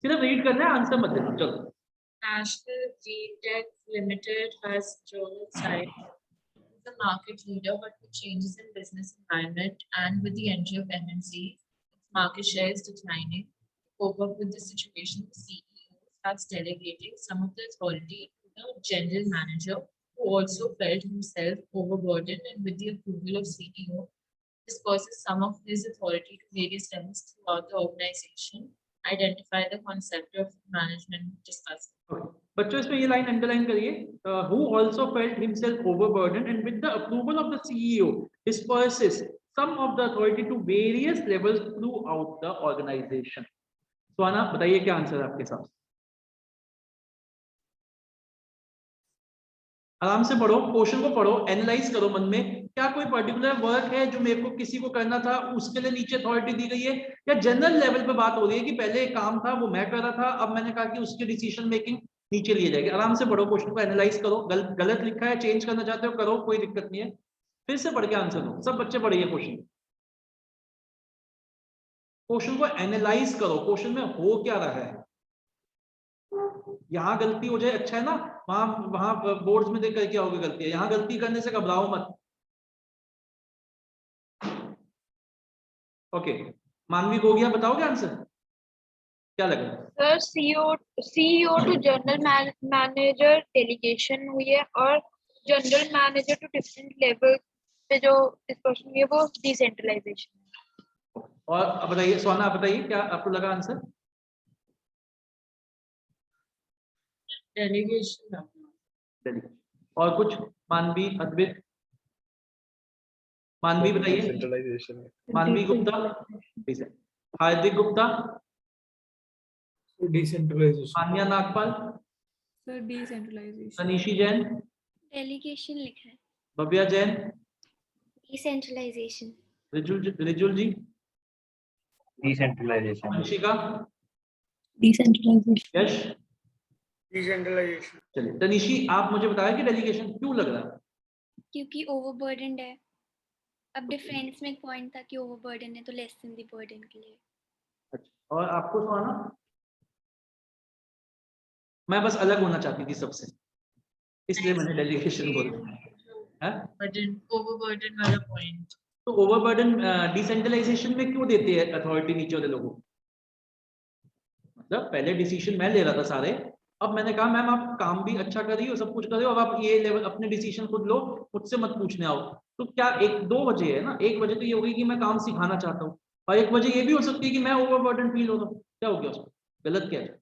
सिर्फ रीड करना है, आंसर मत देना। चलो। National BTech Limited has grown its size. The market leader, but with changes in business environment and with the entry of MNC, its market share is declining. To cope up with the situation, the CEO starts delegating some of the authority to the general manager, who also felt himself overburdened, and with the approval of CEO, disperses some of his authority to various levels throughout the organization. Identify the concept of management discussed. बच्चों इसमें ये line underline करिए, who also felt himself overburdened and with the approval of the CEO disperses some of the authority to various levels throughout the organization. सुहाना बताइए क्या answer है आपके साथ? आराम से पढ़ो, क्वेश्चन को पढ़ो, एनालाइज करो मन में, क्या कोई पर्टिकुलर वर्क है जो मेरे को किसी को करना था, उसके लिए नीचे अथॉरिटी दी गई है, या जनरल लेवल पे बात हो रही है कि पहले एक काम था वो मैं कर रहा था, अब मैंने कहा कि उसकी डिसीजन मेकिंग नीचे लिए जाएगी। आराम से पढ़ो, क्वेश्चन को एनालाइज करो, गलत लिखा है, चेंज करना चाहते हो करो, कोई दिक्कत नहीं है, फिर से पढ़ के आंसर दो। सब बच्चे पढ़िए क्वेश्चन को एनालाइज करो, क्वेश्चन में हो क्या रहा है। यहाँ गलती हो जाए अच्छा है ना, वहां बोर्ड्स में देख कर क्या होगी गलती है, यहाँ गलती करने से घबराओ मत। ओके, मानवी हो गया, बताओगे आंसर क्या लगा? Sir CEO to general manager delegation हुई है, और general manager to different level पे जो डिस्कशन हुई है वो डिसेंट्रलाइजेशन है। और अब बताइए सोना, आप बताइए क्या आपको लगा आंसर? Delegation. और कुछ? मानवी, अद्वित, मानवी बताइए। Centralisation, Manvi Gupta, Hardik Gupta, decentralisation, Manya Nagpal, Sir, decentralization. Tanishi Jain, delegation लिखा है। Bhavya Jain, decentralisation. Rijul ji, decentralisation, Vanshika, Decentralization. Yash. Decentralisation. चलिए तनीशी, आप मुझे बताया कि डेलीगेशन क्यों लग रहा है? क्योंकि ओवरबर्डन है। अब डिफरेंस में एक पॉइंट था कि ओवरबर्डन है तो लेसन द बर्डन के लिए। अच्छा, और आपको सुना? मैं बस अलग होना चाहती थी सबसे, इसलिए मैंने डेलीगेशन बोला है। Overburden वाला point. तो ओवरबर्डन डिसेंट्रलाइजेशन में क्यों देते हैं अथॉरिटी नीचे वाले लोगों को? मतलब पहले डिसीजन मैं ले रहा था सारे, अब मैंने कहा मैम आप काम भी अच्छा कर रही हो, सब कुछ कर रही हो, अब आप ये लेवल अपने डिसीजन खुद लो, मुझसे मत पूछने आओ। तो क्या एक दो वजह है ना, एक वजह तो ये होगी कि मैं काम सिखाना चाहता हूँ, और एक वजह ये भी हो सकती है कि मैं ओवरबर्डन फील हो रहा हूँ। क्या हो गया उसमें? गलत क्या है?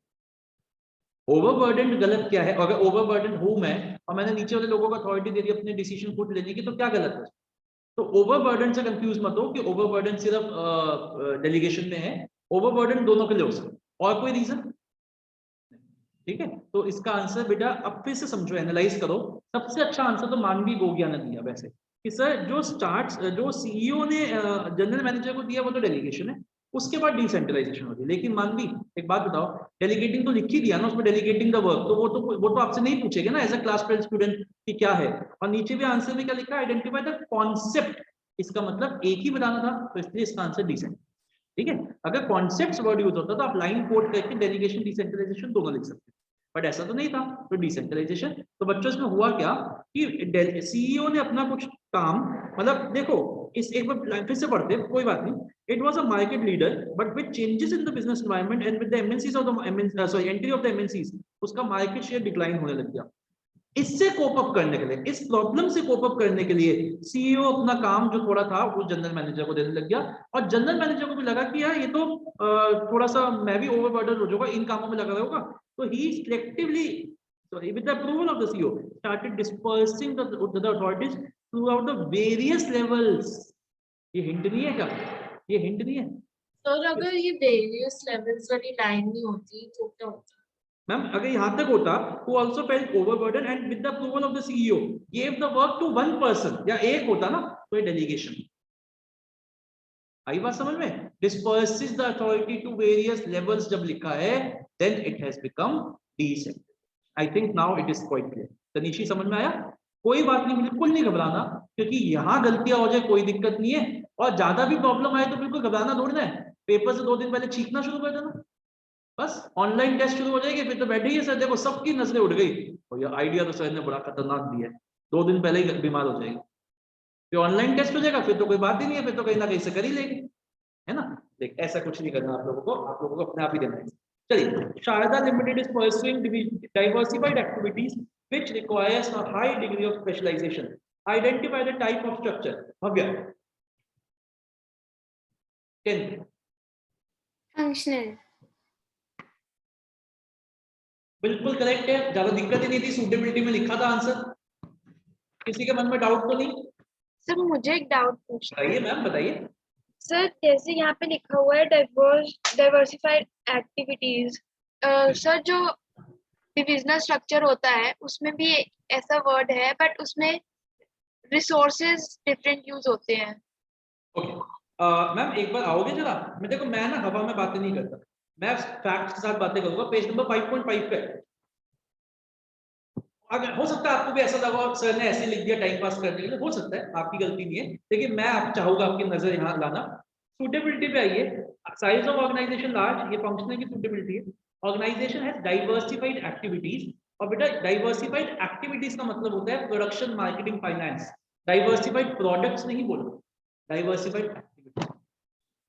ओवरबर्डन गलत क्या है? अगर ओवरबर्डन हूं मैं और मैंने नीचे वाले लोगों को अथॉरिटी दे दी अपने डिसीजन खुद लेने की, तो क्या गलत है? तो ओवरबर्डन से कंफ्यूज मत हो कि ओवरबर्डन सिर्फ डेलीगेशन में है, ओवरबर्डन दोनों के लिए हो सकता है। और कोई रीजन? ठीक है, तो इसका आंसर बेटा अब फिर से समझो, एनालाइज करो। सबसे अच्छा आंसर तो मानवी गोगिया ने दिया वैसे, कि सर जो सीईओ ने जनरल मैनेजर को दिया वो तो डेलीगेशन है, उसके बाद डिसेंट्रलाइजेशन होती है। लेकिन मानवी एक बात बताओ, डेलीगेटिंग तो लिख ही दिया ना उसमें, डेलीगेटिंग द वर्क, तो वो तो आपसे नहीं पूछेगा ना एज अ क्लास 12 स्टूडेंट कि क्या है। और नीचे भी आंसर में क्या लिखा है? आइडेंटिफाई द कॉन्सेप्ट, इसका मतलब एक ही बताना था, तो इसलिए इसका आंसर डिसेंट। ठीक है, अगर कॉन्सेप्ट वर्ड यूज होता तो आप लाइन कोड करके डेलीगेशन डिसेंट्रलाइजेशन दोनों लिख सकते, बट ऐसा तो नहीं था, तो डिसेंट्रलाइजेशन। तो बच्चों इसमें हुआ क्या कि सीईओ ने अपना कुछ काम, मतलब देखो इस एक बार फिर से पढ़ते, कोई बात नहीं। It was a market leader but with changes in the business environment and with the MNCs of the entry of the MNCs, उसका मार्केट शेयर डिक्लाइन होने लग गया। इससे कोप अप करने के लिए, इस प्रॉब्लम से कोप अप करने के लिए सीईओ अपना काम जो थोड़ा था वो जनरल मैनेजर को देने लग गया, और जनरल मैनेजर को भी लगा कि यार ये तो थोड़ा सा मैं भी ओवरबर्डन हो जाऊंगा, इन कामों में लगा रहूंगा। तो he selectively, sorry, with the approval of the CEO, started dispersing the authorities throughout the various levels. ये हिंट नहीं है क्या? ये हिंट नहीं है? तो अगर ये various levels वाली line नहीं होती तो क्या होता? मैम अगर यहाँ तक होता, who also felt overburdened and with the approval of the CEO gave the work to one person, या एक होता ना तो ये delegation। आई बात समझ में? Disperses the authority to various levels जब लिखा है, then it has become decentralized. I think now it is quite clear. तनीशी समझ में आया? कोई बात नहीं, बिल्कुल नहीं घबराना, क्योंकि यहाँ गलतियां हो जाए कोई दिक्कत नहीं है, और ज्यादा भी प्रॉब्लम आए तो बिल्कुल घबराना थोड़ी है। पेपर से 2 दिन पहले चीखना शुरू कर देना, बस ऑनलाइन टेस्ट शुरू हो जाएगी, फिर तो बैठे ही सर देखो सबकी नजरें उड़ गई, और ये आइडिया तो सर ने बड़ा खतरनाक दिया है, 2 दिन पहले ही बीमार हो जाएगी। फिर ऑनलाइन टेस्ट हो जाएगा, फिर तो कोई बात ही नहीं है, फिर तो कहीं ना कहीं से कर ही लेंगे, है ना। देख ऐसा कुछ नहीं करना आप लोगों को अपने आप ही देना है। चलिए, Sharda limited is pursuing diversified activities which requires a high degree of specialisation. Identify the type of structure. Bhavya 10 functional. बिल्कुल करेक्ट है, ज्यादा दिक्कत ही नहीं थी, सूटेबिलिटी में लिखा था आंसर। किसी के मन में डाउट तो नहीं? सर मुझे एक डाउट पूछना है। बताइए मैम, बताइए। सर जैसे यहाँ पे लिखा हुआ है डाइवर्सिफाइड एक्टिविटीज, सर जो डिविजनल स्ट्रक्चर होता है उसमें भी ऐसा वर्ड है, बट उसमें रिसोर्सेज डिफरेंट यूज होते हैं। ओके मैम एक बार आओगे जरा? मैं देखो, मैं ना हवा में बातें नहीं करता, मैं फैक्ट्स के साथ बातें करूंगा। पेज नंबर 5.5 पे अगर हो सकता है आपको भी ऐसा लगा सर ने ऐसे लिख दिया टाइम पास करने के लिए, हो सकता है आपकी गलती नहीं है, लेकिन मैं आप चाहूंगा आपकी नजर यहाँ लाना। सूटेबिलिटी पे आइए। साइज ऑफ ऑर्गेनाइजेशन लार्ज, ये फंक्शनल की सूटेबिलिटी है। ऑर्गेनाइजेशन हैज डाइवर्सिफाइड एक्टिविटीज, और बेटा डाइवर्सिफाइड एक्टिविटीज का मतलब होता है production, marketing, finance. Diversified products नहीं बोलो, डाइवर्सिफाइड एक्टिविटीज।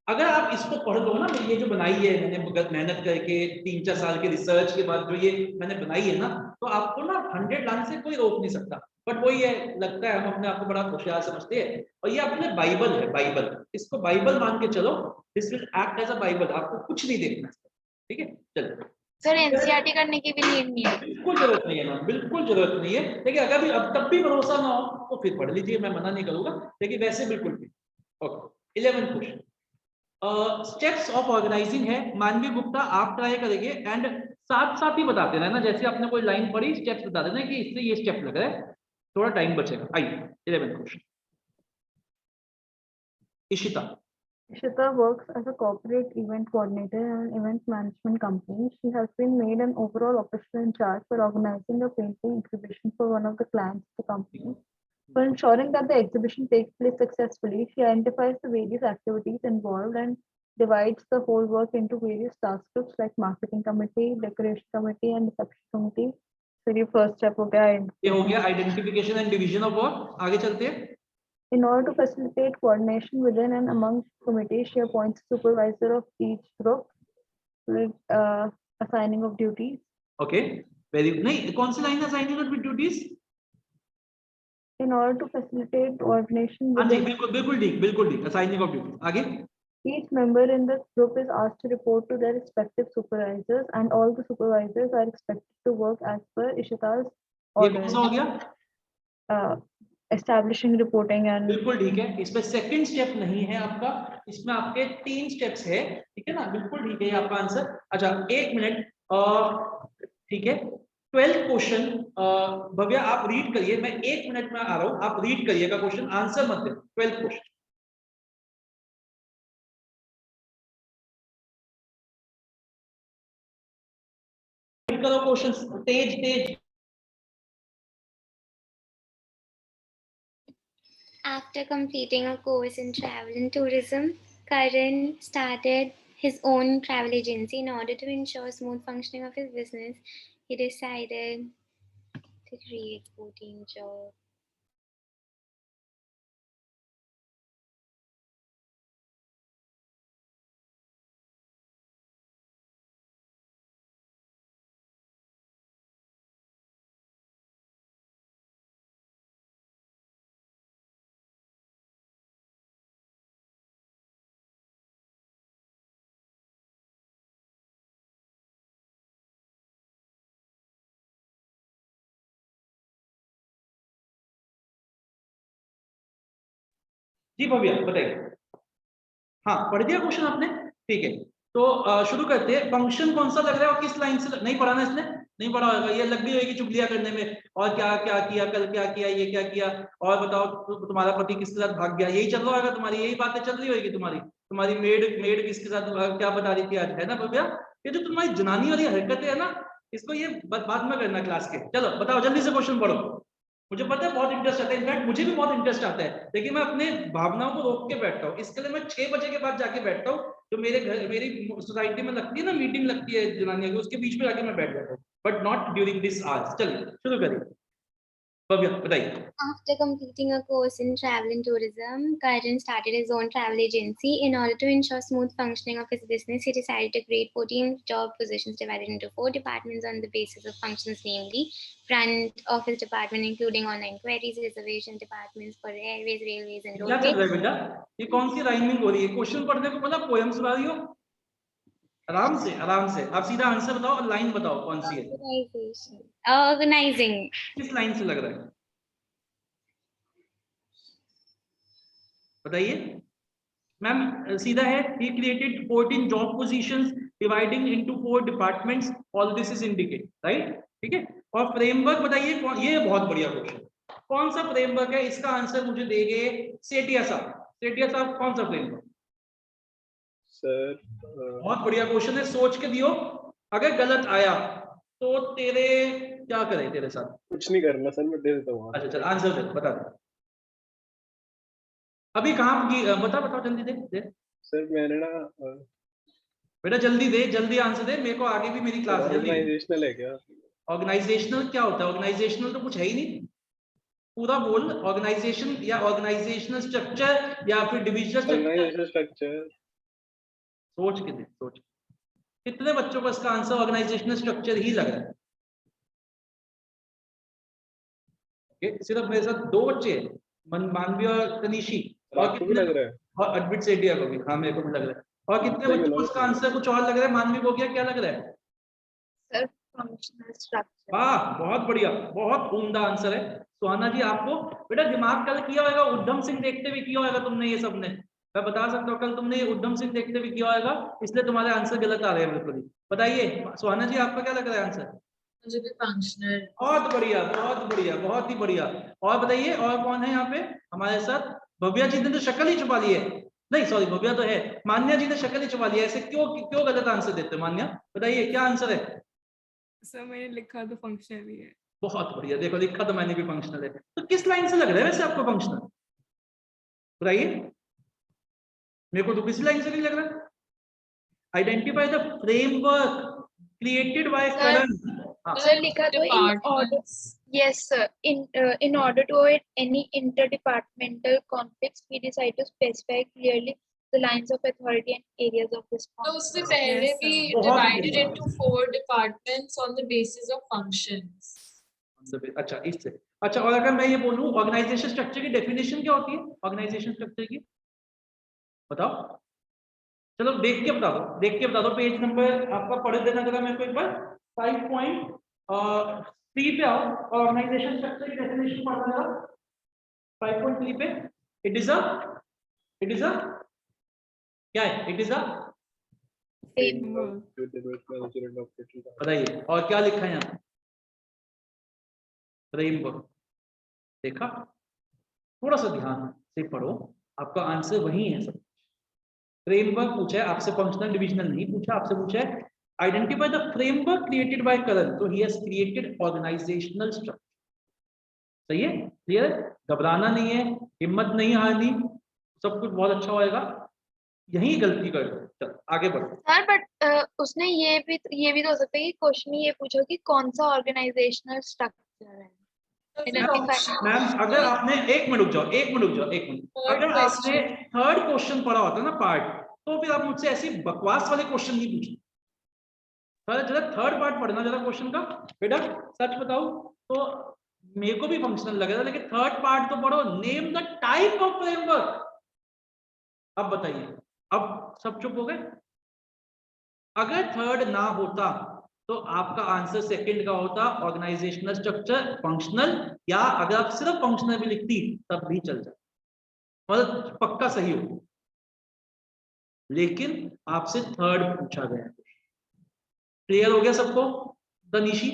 अगर आप इसको पढ़ लो ना, ये जो बनाई है मैंने मेहनत करके 3-4 साल के रिसर्च के बाद जो ये मैंने बनाई है ना, तो आपको ना 100 लाने से कोई रोक नहीं सकता। बट वही है, लगता है हम अपने आप को बड़ा होशियार समझते हैं, और ये अपने बाइबल है, बाइबल, इसको बाइबल मान के चलो। This will act as a Bible, आपको कुछ नहीं देखना, ठीक है। चलो सर एनसीईआरटी करने की भी नीड नहीं है? बिल्कुल जरूरत नहीं है मैम, बिल्कुल जरूरत नहीं है, लेकिन अगर भी अब तब भी भरोसा ना हो तो फिर पढ़ लीजिए, मैं मना नहीं करूंगा, लेकिन वैसे बिल्कुल भी। Okay 11th question, steps of organising है। मानवी गुप्ता आप ट्राई करेंगे एंड साथ साथ ही बताते रहना, जैसे आपने कोई लाइन पढ़ी स्टेप्स बता देना कि इससे ये स्टेप लग रहा है, थोड़ा टाइम बचेगा। आइए 11th question, Ishita. Ishita works as a corporate event coordinator in an event management company. She has been made an overall officer in charge for organizing a painting exhibition for one of the clients of the company. For ensuring that the exhibition takes place successfully, she identifies the various activities involved and divides the whole work into various task groups like marketing committee, decoration committee, and reception committee. So your first step हो गया ये हो गया identification and division of work. आगे चलते हैं। In order to facilitate coordination within and among committees, she appoints a supervisor of each group with assigning of duties. Okay very नहीं, कौन सी लाइन है assigning of duties? In order to facilitate coordination हाँ जी within, बिल्कुल बिल्कुल ठीक, बिल्कुल ठीक, assigning of duties. आगे each member in the group is asked to report to their respective supervisors, and all the supervisors are expected to work as per Ishita's ये orders. कौन सा हो गया? Establishing reporting and बिल्कुल ठीक है, इसमें सेकंड स्टेप नहीं है आपका, इसमें आपके 3 स्टेप्स है, ठीक है ना, बिल्कुल ठीक है आपका आंसर। अच्छा 1 मिनट, ठीक है 12th क्वेश्चन, भव्या आप रीड करिए, मैं 1 मिनट में आ रहा हूं, आप रीड करिएगा क्वेश्चन, आंसर मत दे। 12th क्वेश्चन करो, question Tej Tej. After completing a course in travel and tourism, Karan started his own travel agency. In order to ensure smooth functioning of his business, he decided to create 14 jobs. जी भव्या बताइए। हाँ पढ़ दिया question आपने, ठीक है। तो शुरू करते हैं। फंक्शन कौन सा लग रहा है और किस लाइन से नहीं पढ़ा ना इसने, नहीं पढ़ा होगा, ये लग गई होगी चुगलियां करने में, और क्या क्या किया, कल क्या किया, ये क्या किया, और बताओ तुम्हारा पति किसके साथ भाग गया, यही चल रहा होगा तुम्हारी, यही बातें चल रही होगी तुम्हारी मेड किसके साथ क्या बता रही थी आज, है ना भव्या? ये जो तुम्हारी जनानी वाली हरकतें है ना, इसको ये बाद में करना क्लास के। चलो बताओ जल्दी से क्वेश्चन पढ़ो, मुझे पता है बहुत इंटरेस्ट आता है, इनफैक्ट मुझे भी बहुत इंटरेस्ट आता है, लेकिन मैं अपने भावनाओं को रोक के बैठता हूँ। इसके लिए मैं 6 बजे के बाद जाके बैठता हूँ, जो मेरे घर मेरी सोसाइटी में लगती है ना, मीटिंग लगती है जनानियों की, उसके बीच में जाके मैं बैठ जाता हूँ, but not during this hours. चलिए शुरू करिए, भव्या बताइए। After completing a course in travel and tourism, Karan started his own travel agency. In order to ensure smooth functioning of his business, he decided to create 14 job positions divided into 4 departments on the basis of functions, namely front office department, including online queries, reservation departments for airways, railways, and क्या चल रहा है roadways. बेटा? ये कौन सी rhyming हो रही है? क्वेश्चन पढ़ने को बोला, पोएम सुना रही हो? आराम से आप सीधा आंसर बताओ और लाइन बताओ कौन सी है, Organizing. किस लाइन से लग रहा है बताइए मैम। सीधा है, he created 14 job positions dividing into 4 departments, all this is indicate, right? ठीक है, और फ्रेमवर्क बताइए, ये बहुत बढ़िया क्वेश्चन, कौन सा फ्रेमवर्क है? इसका आंसर मुझे देंगे सेठिया साहब, कौन सा फ्रेमवर्क? सर बहुत बढ़िया क्वेश्चन है, सोच के दियो, अगर गलत आया तो तेरे क्या करें तेरे साथ? कुछ नहीं करना सर, मैं दे देता हूँ। अच्छा चल आंसर दे, बता दे अभी कहाँ की, बताओ जल्दी दे सर मैंने ना बेटा, जल्दी आंसर दे, मेरे को आगे भी मेरी क्लास है। जल्दी। ऑर्गेनाइजेशनल है क्या? ऑर्गेनाइजेशनल क्या होता है? ऑर्गेनाइजेशनल तो कुछ है ही नहीं, पूरा बोल। ऑर्गेनाइजेशन या ऑर्गेनाइजेशनल स्ट्रक्चर या फिर डिविजनल स्ट्रक्चर, ऑर्गेनाइजेशनल स्ट्रक्चर। सोच के दे, सोच। कितने बच्चों को इसका आंसर ऑर्गेनाइजेशनल स्ट्रक्चर ही लग रहा है? सिर्फ मेरे साथ 2 बच्चे हैं, मानवी और तनीशी, और आपको भी कितने, लग रहा है? और एडमिट सेठिया को भी, हाँ मेरे को भी लग रहा है। और कितने सही बच्चों को बोला इसका सर। आंसर कुछ और लग रहा है? मानवी को क्या लग रहा है? Sir, functional structure. वाह बहुत बढ़िया, बहुत उम्दा आंसर है। सुहाना जी आपको बेटा दिमाग कल किया होगा, उद्धम सिंह देखते हुए किया होगा तुमने, ये सबने, मैं बता सकता हूँ कल तुमने ये उद्धम सिंह देखते हुए किया होगा, इसलिए तुम्हारे आंसर गलत आ रहे हैं बिल्कुल ही। बताइए सुहाना जी आपका क्या लग रहा है आंसर? मुझे भी फंक्शनल। बहुत बढ़िया, बहुत ही बढ़िया। और बताइए और कौन है यहाँ पे हमारे साथ? भव्या जी ने तो शक्ल ही छुपा ली है, नहीं सॉरी भव्या तो है, मान्या जी ने शक्ल ही छुपा लिया, ऐसे क्यों गलत आंसर देते हो मान्या? बताइए क्या आंसर है? सर मैंने लिखा तो फंक्शनल ही है। बहुत बढ़िया, देखो लिखा तो मैंने भी फंक्शनल है। तो किस लाइन से लग रहा है वैसे आपको फंक्शनल? बताइए, मेरे को तो किसी लाइन से नहीं लग रहा। Identify the framework created by Karan. Sir, लिखा तो in order. Yes, sir. In order to avoid any interdepartmental conflicts, we decide to specify clearly the lines of authority and areas of तो responsibility. उससे पहले Yes, भी sir. divided into 4 departments on the basis of functions. अच्छा इससे, अच्छा और अगर मैं ये बोलूं ऑर्गेनाइजेशन स्ट्रक्चर की डेफिनेशन क्या होती है? ऑर्गेनाइजेशन स्ट्रक्चर की बताओ, चलो देख के बता दो, पेज नंबर आपका पढ़ देना जरा मेरे को एक बार, 5.3 पे आओ और ऑर्गेनाइजेशन स्ट्रक्चर की डेफिनेशन पढ़ना जरा 5.3 पे। इट इज अ क्या है? इट इज अ, बताइए और क्या लिखा है यहाँ? फ्रेमवर्क। देखा, थोड़ा सा ध्यान से पढ़ो, आपका आंसर वही है सब। फ्रेमवर्क पूछा है आपसे, फंक्शनल डिविजनल नहीं पूछा, आपसे पूछा है identify the framework created by Karan, तो he has created organisational structure. सही है, क्लियर है? घबराना नहीं है, हिम्मत नहीं हारनी, सब कुछ बहुत अच्छा होएगा। यही गलती कर दो, चल आगे बढ़ो। सर बट उसने ये भी तो हो सकता है कि क्वेश्चन ये पूछो कि कौन सा ऑर्गेनाइजेशनल स्ट्रक्चर है। मैम अगर आपने एक मिनट रुक जाओ, अगर आपने थर्ड क्वेश्चन पढ़ा होता ना पार्ट, तो फिर आप मुझसे ऐसी बकवास वाले क्वेश्चन नहीं पूछे। जरा थर्ड पार्ट पढ़ना जरा क्वेश्चन का बेटा, सच बताऊं तो मेरे को भी फंक्शनल लग रहा है, लेकिन थर्ड पार्ट तो पढ़ो, name the type of framework. अब बताइए, अब सब चुप हो गए? अगर थर्ड ना होता तो आपका आंसर सेकंड का होता, ऑर्गेनाइजेशनल स्ट्रक्चर फंक्शनल, या अगर आप सिर्फ फंक्शनल भी लिखती तब भी चल जाए, मतलब पक्का सही हो। लेकिन आपसे थर्ड पूछा गया है। क्लियर हो गया सबको? तनिशी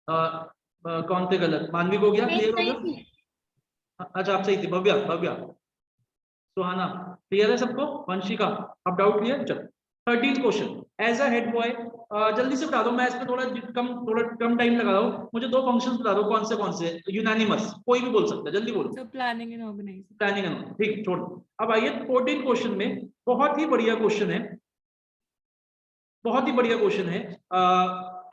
कौन थे गलत? मानवी को हो गया? क्लियर हो गया? अच्छा आप सही थे। भव्या, भव्या, सुहाना, क्लियर है सबको? वंशिका, अब डाउट क्लियर? चलो 13th question, as a head boy, जल्दी से बता दो, मैं इसमें थोड़ा कम टाइम लगा रहा हूँ, मुझे दो फंक्शंस बता दो कौन से यूनानिमस, कोई भी बोल सकता है, जल्दी बोलो। So planning and organizing. Planning and, ठीक, छोड़ दो। अब आइए 14 क्वेश्चन में, बहुत ही बढ़िया क्वेश्चन है, बहुत ही बढ़िया क्वेश्चन है।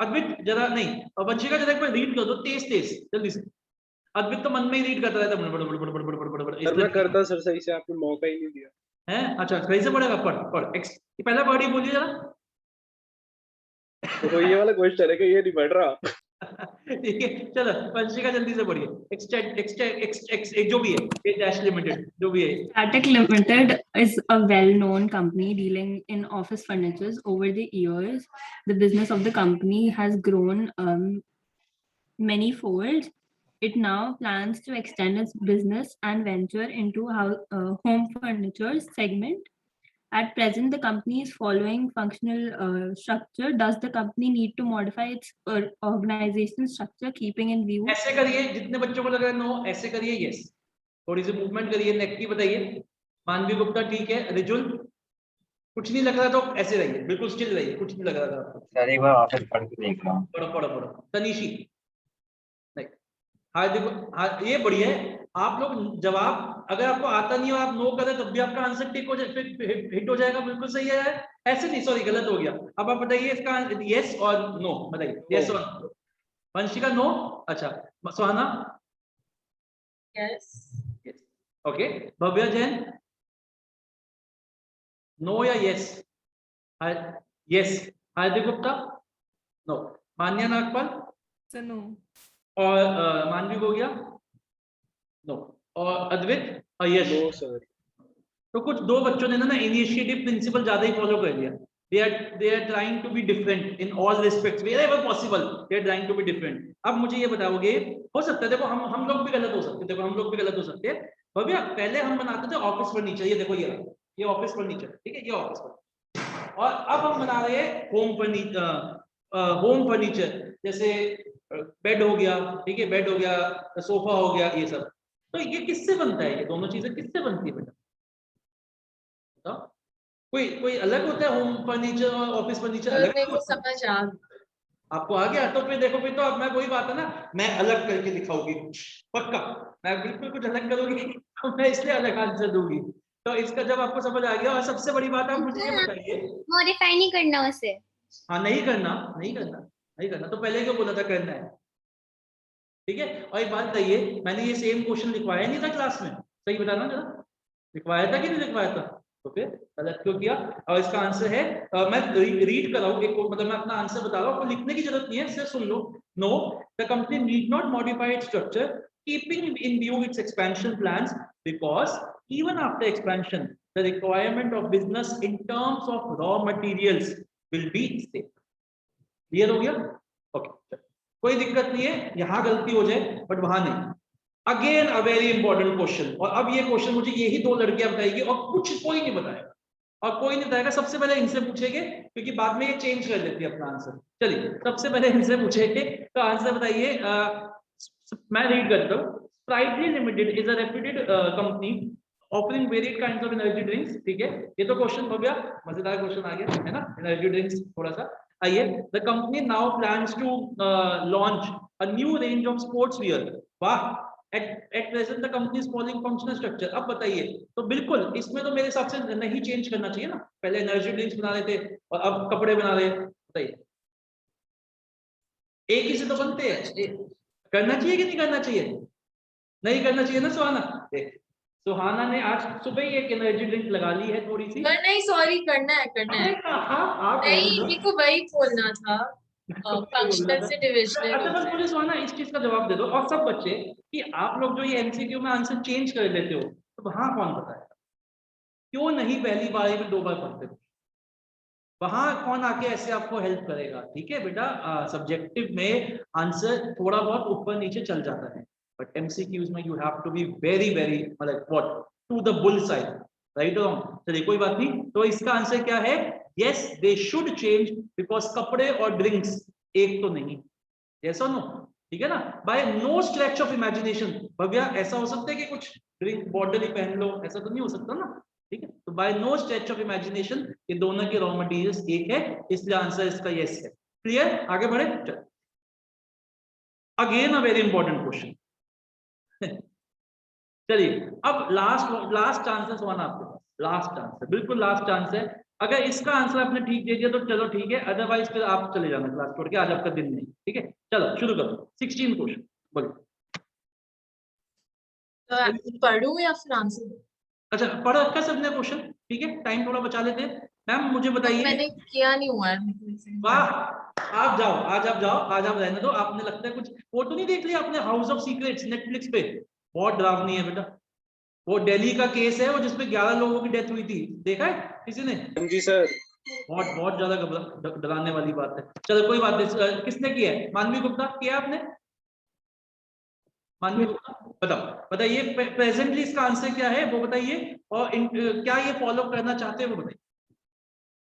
अद्वित जरा नहीं, वंशिका जरा एक बार रीड कर दो तेज तेज जल्दी से। अद्वित तो मन में ही रीड करता रहता है। सर मैं करता सर, सही से आपने मौका ही नहीं दिया है। अच्छा सही से पढ़ेगा, पढ़ पहला वर्ड ही बोलिए जरा। तो ये वाला क्वेश्चन है कि ये नहीं पढ़ रहा। ठीक है, चलो वंशिका जल्दी से पढ़िए। जो भी है डैश लिमिटेड, जो भी है। Static Limited is a well-known company dealing in office furniture. Over the years, the business of the company has grown many-fold. It now plans to extend its business and venture into home furniture segment. At present, the company is following functional structure. Does the company need to modify its organizational structure, keeping in view? ऐसे करिए, जितने बच्चों को लग रहा है no, ऐसे करिए यस, थोड़ी सी मूवमेंट करिए, नेक की बताइए। मानवी गुप्ता ठीक है, रिजुल कुछ नहीं लग रहा तो ऐसे रहिए, बिल्कुल स्टिल रहिए, कुछ नहीं लग रहा था आपको। सर एक बार वापस पढ़ के देख रहा हूँ। पढ़ो। तनीशी नहीं, हाँ देखो, हाँ ये बढ़िया है। आप लोग जवाब अगर आपको आता नहीं हो, आप नो करें तब भी आपका आंसर टिक हो जाए, हिट हो जाएगा, बिल्कुल सही है। ऐसे नहीं, सॉरी गलत हो गया। अब आप बताइए इसका यस और नो, बताइए यस और नो। वंशिका नो, अच्छा Suhana Yes. Yes, okay. Bhavya Jain no या yes? Yes. Hardik Gupta no. Manya Nagpal So no. और मानवी हो गया नो, और अद्वित यस। No sir. तो कुछ दो बच्चों ने ना इनिशिएटिव प्रिंसिपल ज्यादा ही फॉलो कर लिया। they are trying to be different in all respects wherever possible, they are trying to be different। अब मुझे ये बताओगे, हो सकता है देखो हम लोग भी गलत हो सकते हैं, देखो हम लोग भी गलत हो सकते हैं। भव्या पहले हम बनाते थे ऑफिस फर्नीचर, ये देखो ये ऑफिस फर्नीचर, ठीक है, ये ऑफिस फर्नीचर, और अब हम बना रहे हैं होम फर्नीचर, जैसे बेड हो गया, ठीक है, बेड हो गया, सोफा हो गया, ये सब। तो ये किससे बनता है? ये दोनों चीजें किससे बनती है बेटा? कोई अलग होता है होम फर्नीचर और ऑफिस फर्नीचर अलग? मेरे को समझ आ आपको आ गया? तो फिर देखो, फिर तो अब मैं वही बात है ना, मैं अलग करके दिखाऊंगी कुछ, पक्का मैं बिल्कुल कुछ अलग करूंगी तो मैं इसलिए अलग आंसर दूंगी। तो इसका जब आपको समझ आ गया, और सबसे बड़ी बात आप मुझे ये बताइए, मॉडिफाई नहीं करना उसे। हाँ नहीं करना, तो पहले क्यों बोला था करना है? ठीक है। और एक बात बताइए, मैंने ये सेम क्वेश्चन लिखवाया नहीं था क्लास में? सही बताना जरा, लिखवाया था कि नहीं लिखवाया था? तो फिर गलत क्यों किया? और इसका आंसर है, मैं रीड कर रहा हूँ, मतलब मैं अपना आंसर बता रहा हूँ, आपको लिखने की जरूरत नहीं है, सिर्फ सुन लो। No, the company need not modify its structure keeping in view its expansion plans, because even after expansion the requirement of business in terms of raw materials will be same. Clear हो गया? Okay, कोई दिक्कत नहीं है, यहाँ गलती हो जाए बट वहां नहीं। Again a very important question, और अब ये क्वेश्चन मुझे यही दो लड़कियां बताएगी और कुछ कोई नहीं बताएगा, और कोई नहीं बताएगा। सबसे पहले इनसे पूछेंगे, क्योंकि बाद में ये चेंज कर देती है अपना आंसर। चलिए सबसे पहले इनसे पूछेंगे, तो आंसर बताइए। मैं रीड करता हूँ। Sprightly limited is a reputed company offering varied kinds of energy drinks. ठीक है, ये तो क्वेश्चन हो गया, मजेदार क्वेश्चन आ गया है ना, एनर्जी ड्रिंक्स थोड़ा सा। आइए, the company now plans to launch a new range of sports wear. वाह, at present the company is following functional structure। अब बताइए, तो बिल्कुल इसमें तो मेरे हिसाब से नहीं चेंज करना चाहिए ना, पहले एनर्जी ड्रिंक्स बना रहे थे और अब कपड़े बना रहे। बताइए, एक ही से तो बनते हैं, करना चाहिए कि नहीं करना चाहिए? नहीं करना चाहिए ना सुहाना? सुहाना ने आज सुबह ही एक एनर्जी ड्रिंक लगा ली है थोड़ी सी। नहीं, सॉरी, करना है नहीं, मेरे को वही बोलना था, फंक्शनल से डिविजनल। अच्छा बस मुझे सुहाना इस चीज का जवाब दे दो, और सब बच्चे, कि आप लोग जो ये एमसीक्यू में आंसर चेंज कर लेते हो, तो वहां कौन बताएगा? क्यों नहीं पहली बार में 2 बार पढ़ते हो? वहां कौन आके ऐसे आपको हेल्प करेगा? ठीक है बेटा, सब्जेक्टिव में आंसर थोड़ा बहुत ऊपर नीचे चल जाता है, बट एमसीक्यूज में you have to be very very, मतलब what, to the bull side. Right और रॉन्ग? चलिए कोई बात नहीं, तो इसका आंसर क्या है? Yes they should change, because कपड़े और ड्रिंक्स एक तो नहीं। यस और नो? ठीक है ना? By no stretch of imagination. Bhavya ऐसा हो सकता है कि कुछ ड्रिंक बॉटल ही पहन लो, ऐसा तो नहीं हो सकता ना? ठीक है, तो by no stretch of imagination ये दोनों के रॉ मटेरियल्स एक है, इसलिए आंसर इसका यस है। क्लियर? आगे बढ़े। चलो again a very important question. चलिए अब लास्ट चांसेस हुआ ना आपके पास, लास्ट चांस है, बिल्कुल लास्ट चांस है। अगर इसका आंसर आपने ठीक दे दिया तो चलो ठीक है, अदरवाइज फिर आप चले जाना क्लास छोड़ के, आज आपका दिन नहीं। ठीक है, चलो शुरू करो। 16 क्वेश्चन बोलिए। तो पढ़ूं या फिर आंसर? अच्छा पढ़ रखा सबने क्वेश्चन? ठीक है, टाइम थोड़ा बचा लेते हैं। मैम मुझे बताइए। मैंने किया नहीं हुआ है। वाह, आप जाओ, आज आप जाओ, आज आप रहने दो। आपने लगता है कुछ फोटो नहीं देख लिया आपने, हाउस ऑफ सीक्रेट्स नेटफ्लिक्स पे? बहुत डरावनी है बेटा। वो दिल्ली का केस है, वो जिसपे 11 लोगों की डेथ हुई थी, देखा है किसी ने? जी सर। बहुत बहुत ज्यादा डराने वाली बात है। चलो कोई बात नहीं, किसने किया है? मानवी गुप्ता किया आपने? मानवी गुप्ता बताइए प्रेजेंटली इसका आंसर क्या है वो बताइए, और क्या ये फॉलो करना चाहते हैं वो बताइए।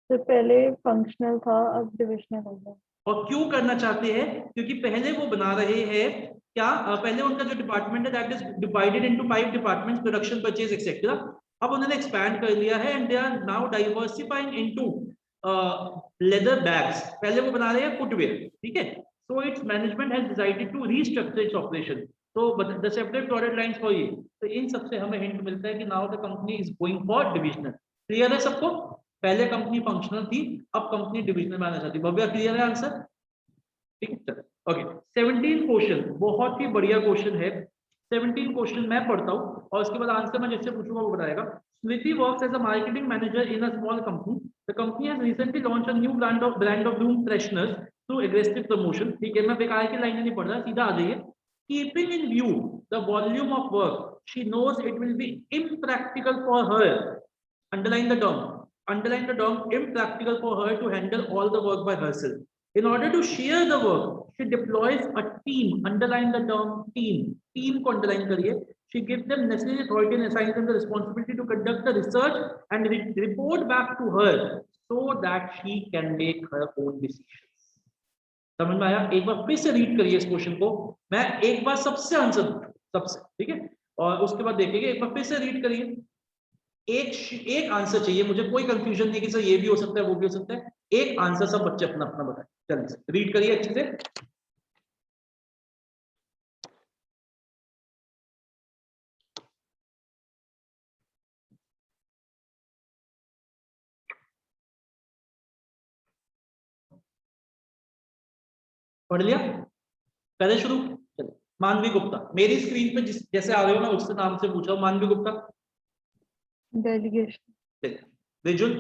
तो पहले फंक्शनल था, अब डिविजनल हो गया। और क्यों करना चाहते हैं? क्योंकि पहले वो बना रहे हैं क्या, पहले उनका जो डिपार्टमेंट है that is divided into 5 departments, production, purchase etcetera. अब उन्होंने एक्सपैंड कर लिया है and they are now diversifying into leather bags. पहले वो बना रहे हैं फुटवेयर, ठीक है। So its management has decided to restructure its operation. तो the separate product lines for ये, तो इन सबसे हमें हिंट मिलता है कि now the company is going for divisional. Clear है सबको? पहले कंपनी फंक्शनल थी, अब कंपनी डिविजनल में आना चाहती है। भव्या क्लियर है आंसर? ठीक है चलो ओके। 17 क्वेश्चन, बहुत ही बढ़िया क्वेश्चन है। 17 क्वेश्चन मैं पढ़ता हूँ और उसके बाद आंसर मैं जिससे पूछूंगा वो बताएगा। Smriti works as a marketing manager in a small company. The company has recently launch a new brand of room fresheners through aggressive promotion. ठीक है, मैं बेकार की लाइनें नहीं पढ़ रहा, सीधा आ जाइए। Keeping in view the volume of work, she knows it will be impractical for her, underline the term impractical for her to handle all the work by herself. In order to share the work, she deploys a team, underline the term team को underline करिए। She gives them necessary authority and assigns them the responsibility to conduct the research and report back to her so that she can make her own decisions. समझ में आया? एक बार फिर से read करिए इस क्वेश्चन को, मैं एक बार सबसे आंसर सबसे, ठीक है, और उसके बाद देखिए। एक बार फिर से रीड करिए। एक आंसर चाहिए मुझे, कोई कंफ्यूजन नहीं कि सर ये भी हो सकता है वो भी हो सकता है। एक आंसर सब बच्चे अपना अपना बताएं। जल्दी से रीड करिए अच्छे से। पढ़ लिया? पहले शुरू। चलो मानवी गुप्ता, मेरी स्क्रीन पे जैसे आ रहे हो ना उससे नाम से पूछा। मानवी गुप्ता डेलीगेशन। विजुअल।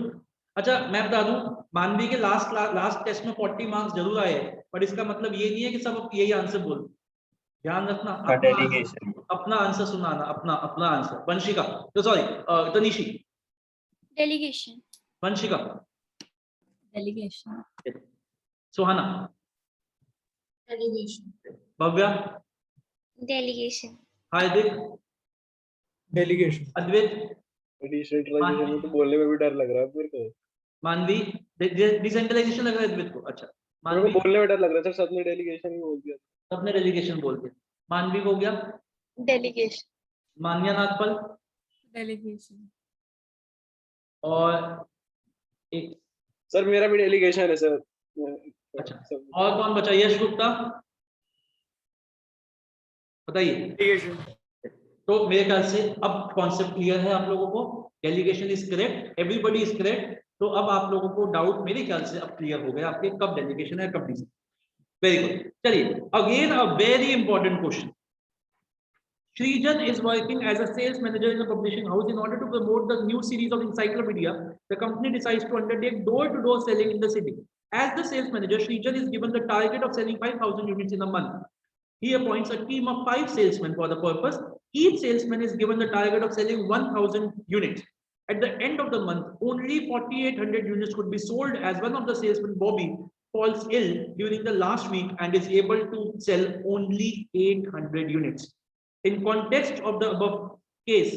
अच्छा मैं बता दूं, मानवी के लास्ट टेस्ट में 40 मार्क्स जरूर आए, पर इसका मतलब ये नहीं है कि सब यही आंसर बोल। ध्यान रखना, अपना आंसर सुनाना, अपना अपना आंसर। वंशिका, तो सॉरी तनिशी। डेलीगेशन। वंशिका डेलीगेशन। सुहाना। डेलीगेशन। भव्या। डेलीगेशन। हार्दिक। डेलीगेशन। अद्वैत। डिसेंट्रलाइजेशन में तो बोलने में भी डर लग रहा है मेरे को। मानवी। डिसेंट्रलाइजेशन लग रहा है अद्वैत को? अच्छा मेरे को बोलने में डर लग रहा है सर, सबने डेलीगेशन ही बोल दिया। सबने डेलीगेशन बोल दिया। मानवी को हो गया डेलीगेशन। मान्या नागपाल। डेलीगेशन। और एक सर मेरा भी डेलीगेशन है सर। अच्छा और कौन बचा? यश गुप्ता बताइए। डेलीगेशन। तो मेरे ख्याल से अब कॉन्सेप्ट क्लियर है आप लोगों को। Delegation is correct, everybody is correct. तो अब आप लोगों को डाउट मेरे ख्याल से अब क्लियर हो गया आपके, कब डेलीगेशन है कब डिसीजन। Very good. चलिए again a very important question. Srijan is working as a sales manager in a publishing house. In order to promote the new series of encyclopedia, the company decides to undertake door-to-door selling in the city. As the sales manager, Srijan is given the target of selling 5,000 units in a month. He appoints a team of 5 salesmen for the purpose. Each salesman is given the target of selling 1,000 units. At the end of the month, only 4,800 units could be sold as one of the salesmen, Bobby, falls ill during the last week and is able to sell only 800 units. In context of the above case,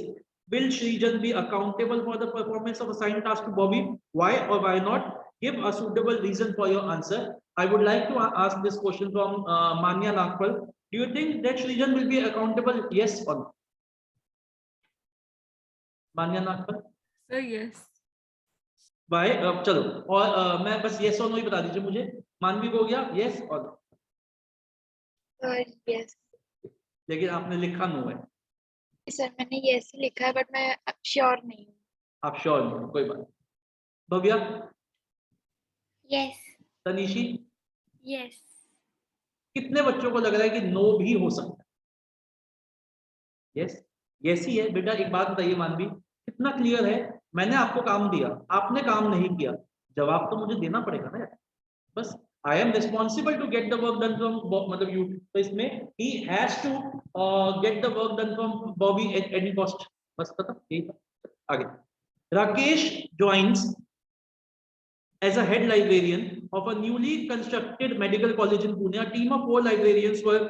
Will Srijan be accountable for the performance of assigned task to Bobby? Why or why not? Give a suitable reason for your answer. I would like to ask this question from Manya Nagpal. Do you think that Srijan will be accountable? Yes or no? Manya Nagpal? Sir, yes. Why? चलो और मैं बस yes or no ही बता दीजिए मुझे. मानवी को हो गया yes or no? Yes. लेकिन आपने लिखा नो है. सर मैंने yes ही लिखा है बट मैं श्योर नहीं हूँ. आप श्योर नहीं, कोई बात. भव्या? Yes. तनीशी? Yes. कितने बच्चों को लग रहा है कि नो भी हो सकता है? यस, यस ही है. बेटा एक बात बताइए मानवी, कितना क्लियर है. मैंने आपको काम दिया, आपने काम नहीं किया, जवाब तो मुझे देना पड़ेगा ना यार. बस I am responsible to get the work done from मतलब यू. तो इसमें ही has to get the work done from Bobby at any cost. बस पता यही था. आगे. Rakesh joins as a head librarian of a newly constructed medical college in Pune. A team of 4 librarians were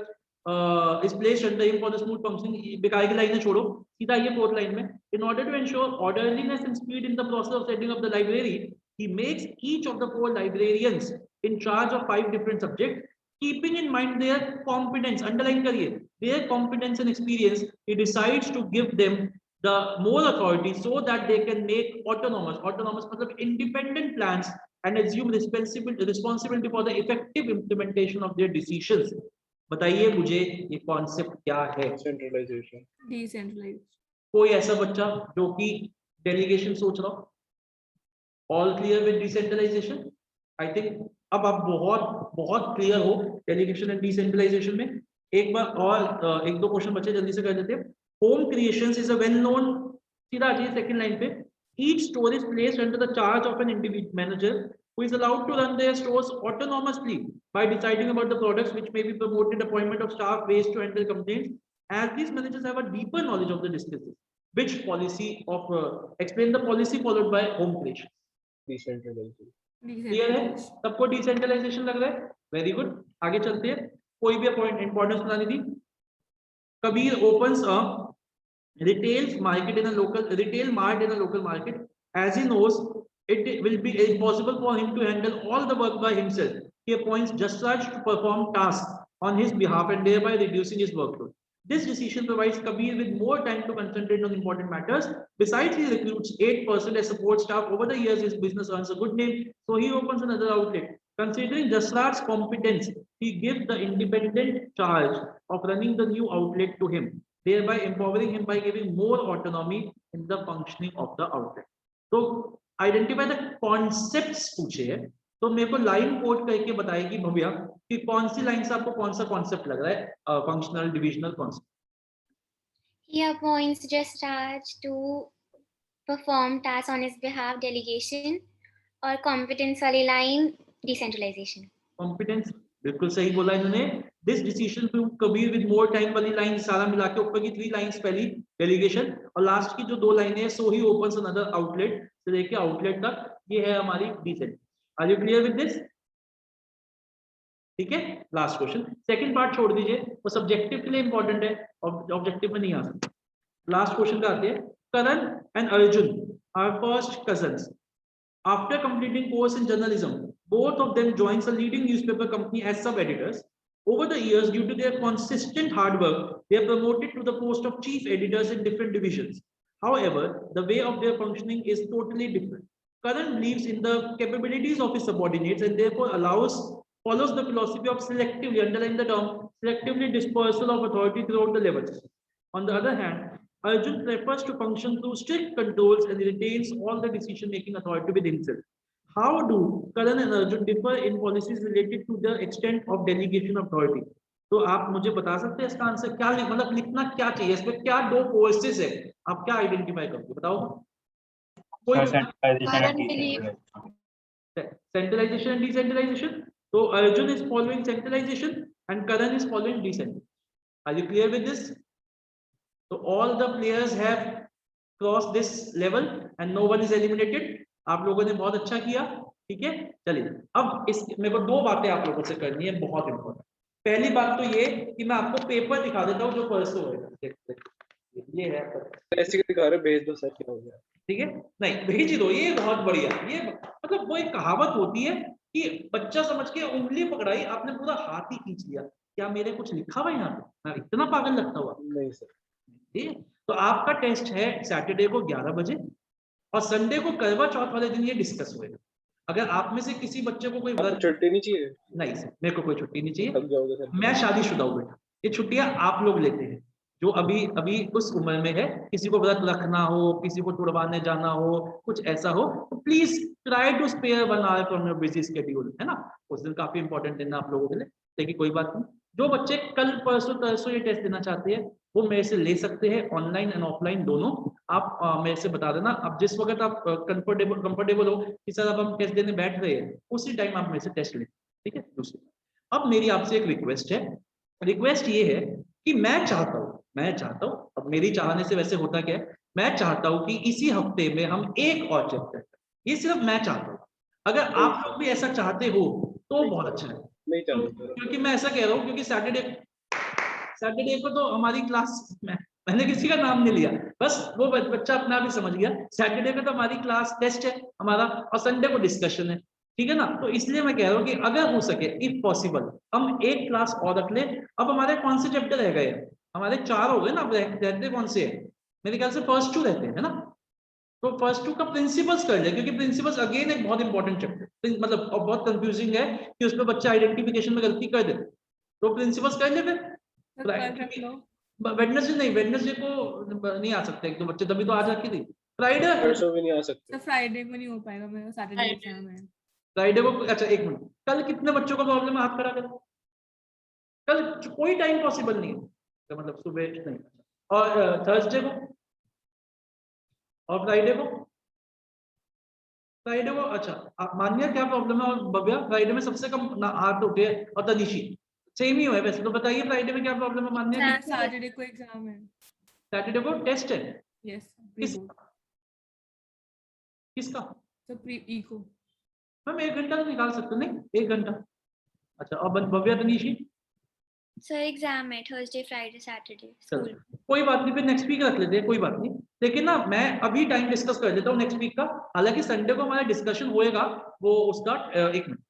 is placed under him for the smooth functioning. बेकार की लाइनें छोड़ो, सीधा ये 4th line में. In order to ensure orderliness and speed in the process of setting up the library, he makes each of the 4 librarians in charge of 5 different subjects, keeping in mind their competence. Underline करिए, their competence and experience. He decides to give them the more authority so that they can make autonomous मतलब independent plans and assume responsibility for the effective implementation of their decisions. बताइए मुझे ये concept क्या है? Decentralization. Decentralized. कोई ऐसा बच्चा जो कि डेलीगेशन सोच रहा हो? All clear with decentralisation? I think अब आप बहुत क्लियर हो डेलीगेशन एंड डिसेंट्रलाइजेशन में. एक बार और एक दो क्वेश्चन बचे, जल्दी से कर देते हैं. Home Creations is a well-known, सीधा आ जाइए second line पे. Each store is placed under the charge of an individual manager who is allowed to run their stores autonomously by deciding about the products which may be promoted, appointment of staff, ways to handle complaints. As these managers have a deeper knowledge of the districts, which policy of explain the policy followed by Home Creations. Decentralization. Clear है सबको? Decentralisation लग रहा है. Very good. आगे चलते हैं. कोई भी पॉइंट इंपॉर्टेंस बनानी थी. Kabir opens a retail mart in a local market. As he knows, it will be impossible for him to handle all the work by himself. He appoints Jasraj to perform tasks on his behalf and thereby reducing his workload. This decision provides Kabir with more time to concentrate on important matters. Besides, he recruits 8% as support staff. Over the years, his business earns a good name, so he opens another outlet. Considering Jasraj's competence, he gives the independent charge of running the new outlet to him, thereby empowering him by giving more autonomy in the functioning of the outlet. So, identify the concepts पूछे है, तो मेरे को line code करके बताएगी भव्या कि कौन सी line से आपको कौन सा कॉन्सेप्ट लग रहा है. Functional divisional concept. He appoints Jasraj to perform tasks on his behalf, delegation, और competence वाली line decentralization. Competence बिल्कुल सही बोला इन्होंने. This decision to Kabir with more time वाली लाइन सारा मिला के ऊपर की 3 लाइंस पहली डेलीगेशन और लास्ट की जो 2 लाइनें हैं so he opens another outlet से लेके आउटलेट तक, ये है हमारी decent. Are you clear with this? ठीक है. Last question. सेकंड पार्ट छोड़ दीजिए, वो सब्जेक्टिव के लिए इंपॉर्टेंट है, ऑब्जेक्टिव में नहीं आ सकता. लास्ट क्वेश्चन का आते हैं. Karan and Arjun are first cousins. After completing course in journalism, both of them joins a leading newspaper company as sub-editors. Over the years, due to their consistent hard work, they are promoted to the post of chief editors in different divisions. However, the way of their functioning is totally different. Karan believes in the capabilities of his subordinates and therefore follows the philosophy of selectively, underline the term, selectively dispersal of authority throughout the levels. On the other hand, Arjun prefers to function through strict controls and retains all the decision-making authority with himself. How do Karan and Arjun differ in policies related to the extent of delegation of authority? तो आप मुझे बता सकते हैं इसका answer क्या मतलब लिखना क्या चाहिए, इसमें क्या 2 फोर्सेस है, आप क्या आइडेंटिफाई करोगे बताओ. Centralisation and decentralisation. तो Arjun is following centralization and Karan is following decentralization. Are you clear with this? So all the players have crossed this level and no one is eliminated. आप लोगों ने बहुत अच्छा किया. ठीक है. चलिए अब इस मेरे को 2 बातें आप लोगों से करनी है, बहुत इंपॉर्टेंट. पहली बात तो ये कि मैं आपको पेपर दिखा देता हूँ जो परसों होगा. ये है आपका, ऐसे दिखा रहे भेज दो सर, क्या हो गया? ठीक है, नहीं भेज ही दो, ये बहुत बढ़िया। ये मतलब वो एक कहावत होती है कि बच्चा समझ के उंगली पकड़ाई, आपने पूरा हाथ ही खींच लिया, क्या मेरे कुछ लिखा हुआ है यहाँ पे? मैं इतना पागल लगता हुआ? नहीं सर। ठीक है, तो आपका टेस्ट है सैटरडे को 11 बजे, और संडे को करवा चौथ वाले दिन ये डिस्कस होएगा। अगर आप में से किसी बच्चे को कोई आपको व्रत, छुट्टी नहीं चाहिए? नहीं सर मेरे को कोई छुट्टी नहीं चाहिए, थक जाओगे सर। मैं शादीशुदा हूँ बेटा, ये छुट्टियां आप लोग लेते हैं जो अभी अभी उस उम्र में है, किसी को व्रत रखना हो, किसी को तुड़वाने जाना हो, कुछ ऐसा हो, तो please try to spare 1 hour from your busy schedule, है ना? उस दिन काफी इंपॉर्टेंट दिन है आप लोगों के लिए, लेकिन कोई बात नहीं। जो बच्चे कल परसों तरसों ये टेस्ट देना चाहते हैं वो मेरे से ले सकते हैं, ऑनलाइन एंड ऑफलाइन दोनों। आप मेरे से बता देना, अब जिस वक्त आप कंफर्टेबल हो कि सर अब हम टेस्ट देने बैठ रहे हैं, उसी टाइम आप मेरे से टेस्ट लें, ठीक है? दूसरी, अब मेरी आपसे एक रिक्वेस्ट है, रिक्वेस्ट ये है कि मैं चाहता हूँ, अब मेरी चाहने से वैसे होता क्या है, मैं चाहता हूँ कि इसी हफ्ते में हम एक और चैप्टर, ये सिर्फ मैं चाहता हूँ, अगर आप लोग भी ऐसा चाहते हो तो बहुत अच्छा है। नहीं चाहते क्योंकि मैं ऐसा कह रहा हूँ क्योंकि सैटरडे को तो हमारी क्लास, मैंने किसी का नाम नहीं लिया, बस वो बच्चा अपना आप ही समझ गया, सैटरडे को तो हमारी क्लास टेस्ट है हमारा, और संडे को डिस्कशन है, ठीक है ना? तो इसलिए मैं कह रहा हूँ कि अगर हो सके, इफ पॉसिबल, हम एक क्लास और रख ले। अब हमारे कौन से चैप्टर रह गए? हमारे 4 हो गए ना, अब रहते कौन से है? मेरे ख्याल से फर्स्ट 2 रहते हैं, है ना? तो फर्स्ट 2 का प्रिंसिपल्स कर ले, क्योंकि प्रिंसिपल्स अगेन एक बहुत इंपॉर्टेंट चैप्टर, मतलब और बहुत कंफ्यूजिंग है कि उसमें बच्चा आइडेंटिफिकेशन में गलती कर दे, तो प्रिंसिपल्स कर ले फिर। वेडनेसडे नहीं, वेडनेसडे को नहीं आ सकते एक दो बच्चे, तभी तो आज रखी थी। फ्राइडे परसों भी नहीं आ सकते। तो फ्राइडे को नहीं हो पाएगा, मेरा सैटरडे एग्जाम है। फ्राइडे को, अच्छा एक मिनट, कल कितने बच्चों का प्रॉब्लम है? हाथ खड़ा करो। कल कोई टाइम पॉसिबल नहीं है, तो मतलब सुबह नहीं, और थर्सडे को और फ्राइडे को अच्छा, आप मानिए क्या प्रॉब्लम है? और भव्या फ्राइडे में सबसे कम हाथ उठे, और तनिशी सेम ही है वैसे, तो बताइए फ्राइडे में क्या प्रॉब्लम है? मानिए सैटरडे को एग्जाम है। सैटरडे को टेस्ट है। यस, किसका? तो प्री इको। मैम 1 घंटा तो निकाल सकते हो, नहीं 1 घंटा? अच्छा, और भव्या तनिशी? सर एग्जाम है थर्सडे फ्राइडे सैटरडे चलो स्कूल। कोई बात नहीं, फिर नेक्स्ट वीक रख लेते हैं, कोई बात नहीं। लेकिन ना मैं अभी टाइम डिस्कस कर लेता हूँ नेक्स्ट वीक का, हालांकि संडे को हमारा डिस्कशन होएगा वो उसका, एक मिनट,